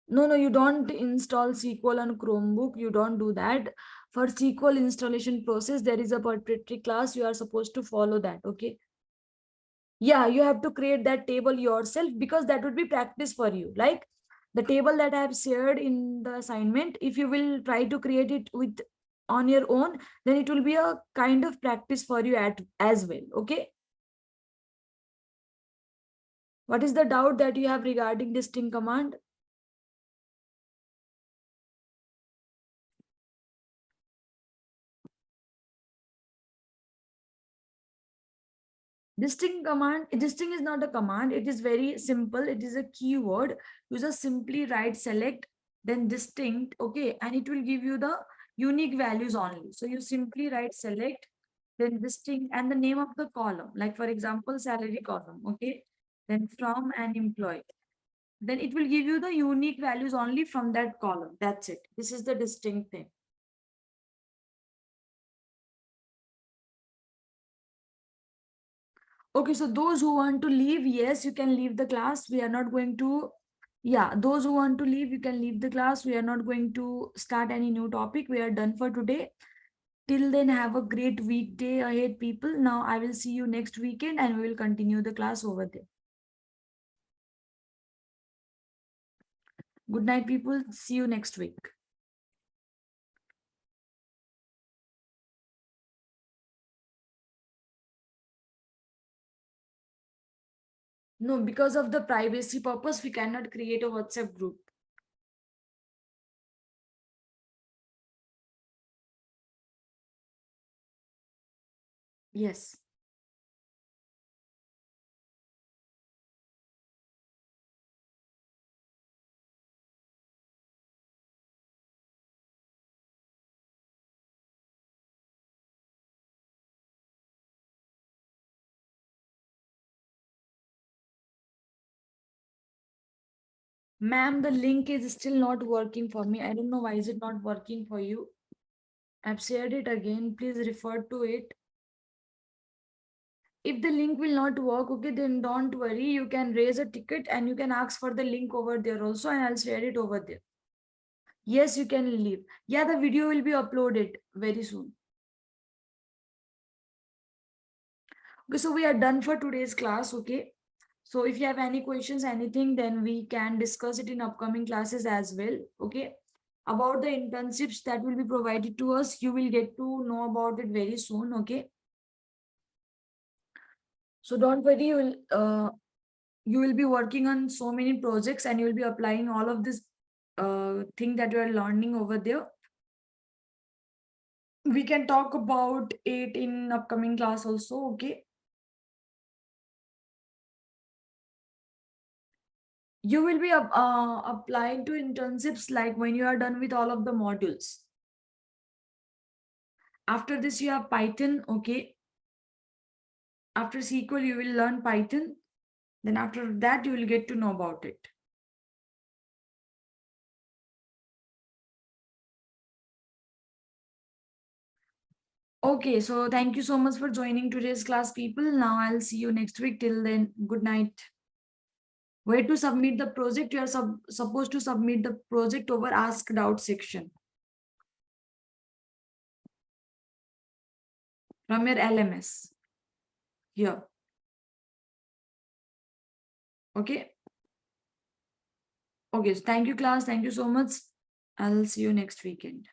No, no, you don't install SQL on Chromebook. You don't do that. For SQL installation process, there is a preparatory class. You are supposed to follow that. Okay. Yeah, you have to create that table yourself because that would be practice for you. Like the table that I have shared in the assignment, if you will try to create it with on your own, then it will be a kind of practice for you as well. Okay. What is the doubt that you have regarding this string command? Distinct is not a command. It is very simple. It is a keyword. You just simply write select, then distinct. Okay. And it will give you the unique values only. So you simply write select, then distinct and the name of the column. Like for example, salary column. Okay. Then from an employee. Then it will give you the unique values only from that column. That's it. This is the distinct thing. Okay, so those who want to leave, yes, you can leave the class. We are not going to, yeah, those who want to leave, you can leave the class. We are not going to start any new topic. We are done for today. Till then, have a great weekday ahead, people. Now, I will see you next weekend and we will continue the class over there. Good night, people. See you next week. No, because of the privacy purpose, we cannot create a WhatsApp group. Yes. Ma'am, the link is still not working for me. I don't know why is it not working for you. I've shared it again. Please refer to it. If the link will not work, okay, then don't worry. You can raise a ticket and you can ask for the link over there also, and I'll share it over there. Yes, you can leave. Yeah, the video will be uploaded very soon. Okay, so we are done for today's class. Okay. So if you have any questions, anything, then we can discuss it in upcoming classes as well. Okay. About the internships that will be provided to us, you will get to know about it very soon. Okay. So don't worry, you will be working on so many projects and you will be applying all of this thing that you are learning over there. We can talk about it in upcoming class also. Okay. You will be applying to internships like when you are done with all of the modules. After this, you have Python. Okay. After SQL, you will learn Python. Then after that, you will get to know about it. Okay. So thank you so much for joining today's class, people. Now I'll see you next week. Till then, good night. Where to submit the project? You are supposed to submit the project over Ask Doubt section from your LMS here. Okay. Okay. So thank you, class. Thank you so much. I'll see you next weekend.